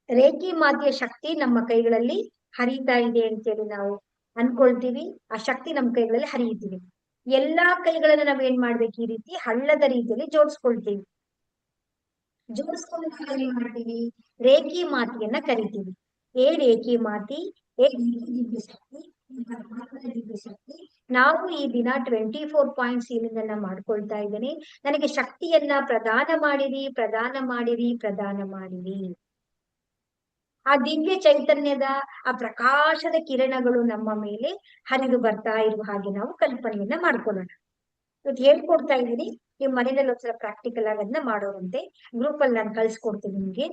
ರೇಖಿ ಮಾತೆಯ ಶಕ್ತಿ ನಮ್ಮ ಕೈಗಳಲ್ಲಿ ಹರಿತಾ ಇದೆ ಅಂತೇಳಿ ನಾವು ಅನ್ಕೊಳ್ತೀವಿ. ಆ ಶಕ್ತಿ ನಮ್ಮ ಕೈಗಳಲ್ಲಿ ಹರಿಯುತ್ತೀವಿ. ಎಲ್ಲಾ ಕೈಗಳನ್ನ ನಾವ್ ಏನ್ ಮಾಡ್ಬೇಕು, ಈ ರೀತಿ ಹಳ್ಳದ ರೀತಿಯಲ್ಲಿ ಜೋಡಿಸ್ಕೊಳ್ತೀವಿ. ಜೋಡಿಸ್ಕೊಂಡು ಏನ್ ಮಾಡ್ತೀವಿ, ರೇಖಿ ಮಾತೆಯನ್ನ ಕರಿತೀವಿ. ಏ ರೇಖಿ ಮಾತಿ, ಏ ದಿವ್ಯ ಶಕ್ತಿ, ದಿವ್ಯ ಶಕ್ತಿ, ನಾವು ಈ ದಿನ 24 ಪಾಯಿಂಟ್ ಸೀಲಿಂಗ್ ಅನ್ನ ಮಾಡ್ಕೊಳ್ತಾ ಇದ್ದೇನೆ. ನನಗೆ ಶಕ್ತಿಯನ್ನ ಪ್ರದಾನ ಮಾಡಿರಿ, ಪ್ರದಾನ ಮಾಡಿರಿ, ಪ್ರದಾನ ಮಾಡಿರಿ. ಆ ದಿವ್ಯ ಚೈತನ್ಯದ ಆ ಪ್ರಕಾಶದ ಕಿರಣಗಳು ನಮ್ಮ ಮೇಲೆ ಹರಿದು ಬರ್ತಾ ಇರುವ ಹಾಗೆ ನಾವು ಕಲ್ಪನೆಯನ್ನ ಮಾಡ್ಕೊಳ್ಳೋಣ. ಇವತ್ತು ಹೇಳ್ಕೊಡ್ತಾ ಇದ್ದೀನಿ, ನೀವು ಮನೆಯಲ್ಲಿ ಒಂದ್ಸಲ ಪ್ರಾಕ್ಟಿಕಲ್ ಆಗಿ ಅದನ್ನ ಮಾಡೋರಂತೆ. ಗ್ರೂಪ್ ಅಲ್ಲಿ ನಾನು ಕಳ್ಸಿಕೊಡ್ತೀನಿ ನಿಮ್ಗೆ.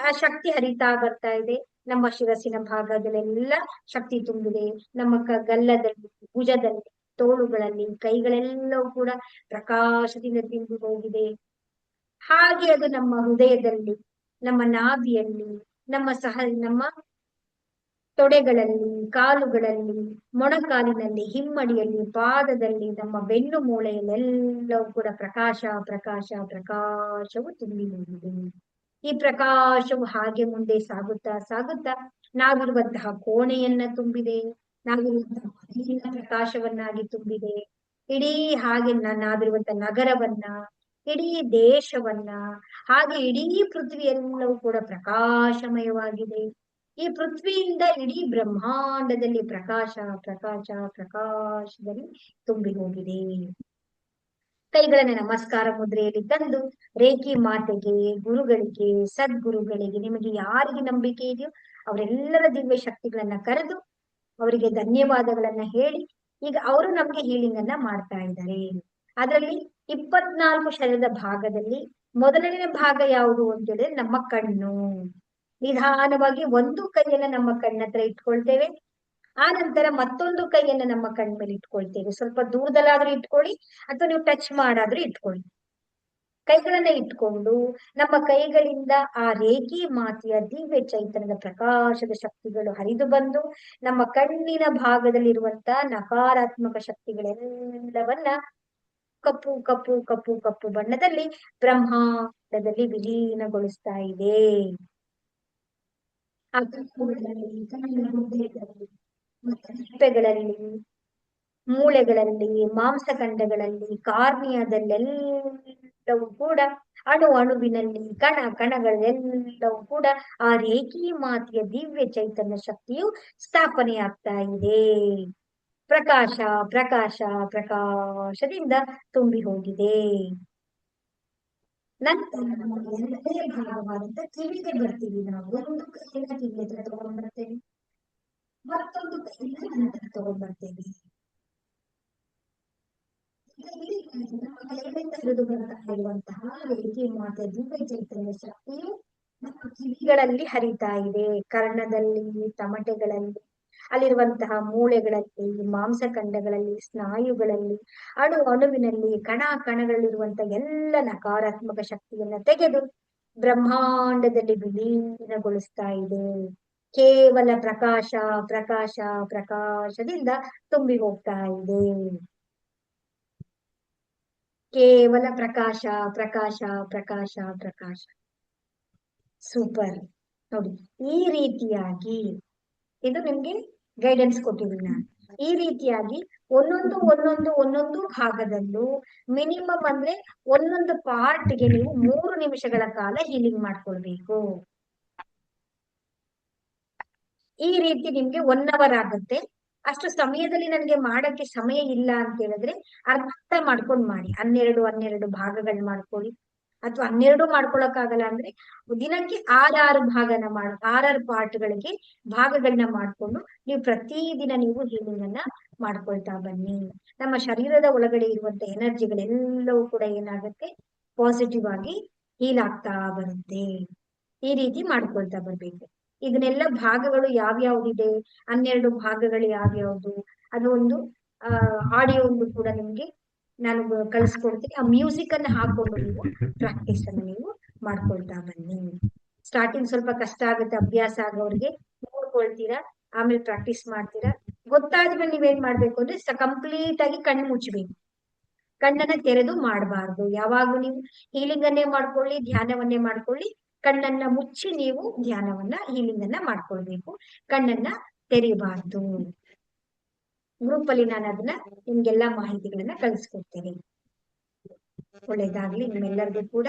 ಆ ಶಕ್ತಿ ಹರಿತಾ ಬರ್ತಾ ಇದೆ. ನಮ್ಮ ಶಿರಸ್ಸಿನ ಭಾಗದಲ್ಲೆಲ್ಲ ಶಕ್ತಿ ತುಂಬಿದೆ. ನಮ್ಮ ಗಲ್ಲದಲ್ಲಿ, ಭುಜದಲ್ಲಿ, ತೋಳುಗಳಲ್ಲಿ, ಕೈಗಳೆಲ್ಲವೂ ಕೂಡ ಪ್ರಕಾಶದಿಂದ ತುಂಬಿ ಹೋಗಿದೆ. ಹಾಗೆ ಅದು ನಮ್ಮ ಹೃದಯದಲ್ಲಿ, ನಮ್ಮ ನಾಭಿಯಲ್ಲಿ, ನಮ್ಮ ತೊಡೆಗಳಲ್ಲಿ, ಕಾಲುಗಳಲ್ಲಿ, ಮೊಣಕಾಲಿನಲ್ಲಿ, ಹಿಮ್ಮಡಿಯಲ್ಲಿ, ಪಾದದಲ್ಲಿ, ನಮ್ಮ ಬೆನ್ನು ಮೂಳೆಯಲ್ಲೆಲ್ಲವೂ ಕೂಡ ಪ್ರಕಾಶ ಪ್ರಕಾಶ ಪ್ರಕಾಶವು ತುಂಬಿ ಹೋಗಿದೆ. ಈ ಪ್ರಕಾಶವು ಹಾಗೆ ಮುಂದೆ ಸಾಗುತ್ತಾ ಸಾಗುತ್ತಾ ನಾವಿರುವಂತಹ ಕೋಣೆಯನ್ನ ತುಂಬಿದೆ, ನಾವಿರುವಂತಹ ಪ್ರಕಾಶವನ್ನಾಗಿ ತುಂಬಿದೆ. ಇಡೀ ಹಾಗೆ ನಾವಿರುವಂತಹ ನಗರವನ್ನ, ಇಡೀ ದೇಶವನ್ನ, ಹಾಗೆ ಇಡೀ ಪೃಥ್ವಿ ಎಲ್ಲವೂ ಕೂಡ ಪ್ರಕಾಶಮಯವಾಗಿದೆ. ಈ ಪೃಥ್ವಿಯಿಂದ ಇಡೀ ಬ್ರಹ್ಮಾಂಡದಲ್ಲಿ ಪ್ರಕಾಶ ಪ್ರಕಾಶ ಪ್ರಕಾಶದಲ್ಲಿ ತುಂಬಿ ಹೋಗಿದೆ. ಕೈಗಳನ್ನ ನಮಸ್ಕಾರ ಮುದ್ರೆಯಲ್ಲಿ ತಂದು ರೇಖಿ ಮಾತೆಗೆ, ಗುರುಗಳಿಗೆ, ಸದ್ಗುರುಗಳಿಗೆ, ನಿಮಗೆ ಯಾರಿಗೆ ನಂಬಿಕೆ ಇದೆಯೋ ಅವರೆಲ್ಲರ ದಿವ್ಯ ಶಕ್ತಿಗಳನ್ನ ಕರೆದು ಅವರಿಗೆ ಧನ್ಯವಾದಗಳನ್ನ ಹೇಳಿ, ಈಗ ಅವರು ನಮ್ಗೆ ಹೀಲಿಂಗ್ ಅನ್ನ ಮಾಡ್ತಾ ಇದ್ದಾರೆ. ಅದರಲ್ಲಿ 24 ಶರೀರದ ಭಾಗದಲ್ಲಿ ಮೊದಲನೇ ಭಾಗ ಯಾವುದು ಅಂತ ಹೇಳಿದ್ರೆ ನಮ್ಮ ಕಣ್ಣು. ನಿಧಾನವಾಗಿ ಒಂದು ಕೈಯನ್ನ ನಮ್ಮ ಕಣ್ಣತ್ರ ಇಟ್ಕೊಳ್ತೇವೆ. ಆ ನಂತರ ಮತ್ತೊಂದು ಕೈಯನ್ನ ನಮ್ಮ ಕಣ್ಣ ಮೇಲೆ ಇಟ್ಕೊಳ್ತೇವೆ. ಸ್ವಲ್ಪ ದೂರದಲ್ಲಾದ್ರೂ ಇಟ್ಕೊಳ್ಳಿ ಅಥವಾ ನೀವು ಟಚ್ ಮಾಡಾದ್ರೂ ಇಟ್ಕೊಳ್ಳಿ. ಕೈಗಳನ್ನ ಇಟ್ಕೊಂಡು ನಮ್ಮ ಕೈಗಳಿಂದ ಆ ರೇಖಿ ಮಾತೆಯ ದಿವ್ಯ ಚೈತನ್ಯದ ಪ್ರಕಾಶದ ಶಕ್ತಿಗಳು ಹರಿದು ಬಂದು ನಮ್ಮ ಕಣ್ಣಿನ ಭಾಗದಲ್ಲಿರುವಂತ ನಕಾರಾತ್ಮಕ ಶಕ್ತಿಗಳೆಲ್ಲವನ್ನ ಕಪ್ಪು ಕಪ್ಪು ಕಪ್ಪು ಕಪ್ಪು ಬಣ್ಣದಲ್ಲಿ ಬ್ರಹ್ಮಾಂಡದಲ್ಲಿ ವಿಲೀನಗೊಳಿಸ್ತಾ ಇದೆ. ಆ ಕಪ್ಪುಗಳಲ್ಲಿ, ಕಣ್ಣಿನ ಹೃದಯದಲ್ಲಿ, ರೆಪ್ಪೆಗಳಲ್ಲಿ, ಮೂಳೆಗಳಲ್ಲಿ, ಮಾಂಸಖಂಡಗಳಲ್ಲಿ, ಕಾರ್ನಿಯಾದಲ್ಲೆಲ್ಲವೂ ಕೂಡ, ಅಣು ಅಣುವಿನಲ್ಲಿ, ಕಣ ಕಣಗಳೆಲ್ಲವೂ ಕೂಡ ಆ ರೇಖಿ ಮಾತೆಯ ದಿವ್ಯ ಚೈತನ್ಯ ಶಕ್ತಿಯು ಸ್ಥಾಪನೆಯಾಗ್ತಾ ಇದೆ. ಪ್ರಕಾಶ ಪ್ರಕಾಶ ಪ್ರಕಾಶದಿಂದ ತುಂಬಿ ಹೋಗಿದೆ. ನಂತರ ಎರಡನೇ ಭಾಗವಾದಂತ ಕಿವಿಗೆ ಬರ್ತೀವಿ. ನಾವು ಒಂದು ಕೈಯಿಂದ ಕಿವಿ ಹತ್ರ ತಗೊಂಡ್ ಬರ್ತೇವೆ, ಮತ್ತೊಂದು ಕೈಯಿಂದ ನಂತರ ತಗೊಂಡ್ ಬರ್ತೇವೆ. ನಮ್ಮ ಕೈಗಳಿಂದ ಹಿಡಿದು ಬರ್ತಾ ಇರುವಂತಹ ರೇಖಿ ಮಾತೆಯ ದಿವ್ಯ ಚೈತನ್ಯ ಶಕ್ತಿಯು ನಮ್ಮ ಕಿವಿಗಳಲ್ಲಿ ಹರಿತಾ ಇದೆ. ಕರ್ಣದಲ್ಲಿ, ತಮಟೆಗಳಲ್ಲಿ, ಅಲ್ಲಿರುವಂತಹ ಮೂಳೆಗಳಲ್ಲಿ, ಮಾಂಸಖಂಡಗಳಲ್ಲಿ, ಸ್ನಾಯುಗಳಲ್ಲಿ, ಅಣು ಅಣುವಿನಲ್ಲಿ, ಕಣ ಕಣಗಳಲ್ಲಿರುವಂತಹ ಎಲ್ಲ ನಕಾರಾತ್ಮಕ ಶಕ್ತಿಯನ್ನ ತೆಗೆದು ಬ್ರಹ್ಮಾಂಡದಲ್ಲಿ ವಿಲೀನಗೊಳಿಸ್ತಾ ಇದೆ. ಕೇವಲ ಪ್ರಕಾಶ ಪ್ರಕಾಶ ಪ್ರಕಾಶದಿಂದ ತುಂಬಿ ಹೋಗ್ತಾ ಇದೆ. ಕೇವಲ ಪ್ರಕಾಶ ಪ್ರಕಾಶ ಪ್ರಕಾಶ ಪ್ರಕಾಶ. ಸೂಪರ್. ನೋಡಿ, ಈ ರೀತಿಯಾಗಿ ಇದು ನಿಮ್ಗೆ ಗೈಡೆನ್ಸ್ ಕೊಟ್ಟಿದ್ದೀನಿ ನಾನು. ಈ ರೀತಿಯಾಗಿ ಒಂದೊಂದು ಭಾಗದಲ್ಲೂ ಮಿನಿಮಮ್ ಅಂದ್ರೆ ಒಂದೊಂದು ಪಾರ್ಟ್ಗೆ ನೀವು 3 ನಿಮಿಷಗಳ ಕಾಲ ಹೀಲಿಂಗ್ ಮಾಡ್ಕೊಳ್ಬೇಕು. ಈ ರೀತಿ ನಿಮ್ಗೆ 1 ಅವರ್ ಆಗುತ್ತೆ. ಅಷ್ಟು ಸಮಯದಲ್ಲಿ ನನಗೆ ಮಾಡಕ್ಕೆ ಸಮಯ ಇಲ್ಲ ಅಂತ ಹೇಳಿದ್ರೆ ಅರ್ಥ ಮಾಡ್ಕೊಂಡು ಮಾಡಿ. 12 ಭಾಗಗಳು ಮಾಡ್ಕೊಳ್ಳಿ. ಅಥವಾ 12 ಮಾಡ್ಕೊಳಕ್ಕಾಗಲ್ಲ ಅಂದ್ರೆ ದಿನಕ್ಕೆ 6 ಭಾಗನ 6 ಪಾರ್ಟ್ಗಳಿಗೆ ಭಾಗಗಳನ್ನ ಮಾಡ್ಕೊಂಡು ನೀವು ಪ್ರತಿದಿನ ನೀವು ಹೀಲಿಂಗ್ ಅನ್ನ ಮಾಡ್ಕೊಳ್ತಾ ಬನ್ನಿ. ನಮ್ಮ ಶರೀರದ ಒಳಗಡೆ ಇರುವಂತ ಎನರ್ಜಿಗಳೆಲ್ಲವೂ ಕೂಡ ಏನಾಗುತ್ತೆ, ಪಾಸಿಟಿವ್ ಆಗಿ ಹೀಲ್ ಆಗ್ತಾ ಬರುತ್ತೆ. ಈ ರೀತಿ ಮಾಡ್ಕೊಳ್ತಾ ಬರ್ಬೇಕು. ಇದನ್ನೆಲ್ಲ ಭಾಗಗಳು ಯಾವ್ಯಾವ್ದಿದೆ, 12 ಭಾಗಗಳು ಯಾವ್ಯಾವ್ದು, ಅದು ಒಂದು ಆಡಿಯೋ ಒಂದು ಕೂಡ ನಿಮ್ಗೆ ನಾನು ಕಳಿಸ್ಕೊಡ್ತೀನಿ. ಆ ಮ್ಯೂಸಿಕ್ ಅನ್ನ ಹಾಕೊಂಡು ನೀವು ಪ್ರಾಕ್ಟೀಸ್ ಅನ್ನ ನೀವು ಮಾಡ್ಕೊಳ್ತಾ ಬನ್ನಿ. ಸ್ಟಾರ್ಟಿಂಗ್ ಸ್ವಲ್ಪ ಕಷ್ಟ ಆಗುತ್ತೆ, ಅಭ್ಯಾಸ ಆಗೋರಿಗೆ. ನೋಡ್ಕೊಳ್ತೀರಾ, ಆಮೇಲೆ ಪ್ರಾಕ್ಟೀಸ್ ಮಾಡ್ತೀರಾ. ಗೊತ್ತಾದ್ಮೇಲೆ ನೀವೇನ್ ಮಾಡ್ಬೇಕು ಅಂದ್ರೆ ಕಂಪ್ಲೀಟ್ ಆಗಿ ಕಣ್ಣು ಮುಚ್ಚಬೇಕು. ಕಣ್ಣನ್ನ ತೆರೆದು ಮಾಡಬಾರ್ದು. ಯಾವಾಗ್ಲೂ ನೀವು ಹೀಲಿಂಗ್ ಅನ್ನೇ ಮಾಡ್ಕೊಳ್ಳಿ, ಧ್ಯಾನವನ್ನೇ ಮಾಡ್ಕೊಳ್ಳಿ. ಕಣ್ಣನ್ನ ಮುಚ್ಚಿ ನೀವು ಧ್ಯಾನವನ್ನ ಹೀಲಿಂಗ್ ಅನ್ನ ಮಾಡ್ಕೊಳ್ಬೇಕು. ಕಣ್ಣನ್ನ ತೆರಿಬಾರ್ದು. ಗ್ರೂಪ್ ಅಲ್ಲಿ ನಾನು ಅದನ್ನ ನಿಮ್ಗೆಲ್ಲಾ ಮಾಹಿತಿಗಳನ್ನ ಕಳಿಸ್ಕೊಡ್ತೇನೆ. ಒಳ್ಳೇದಾಗ್ಲಿ ನಿಮ್ಮೆಲ್ಲರಿಗೂ ಕೂಡ.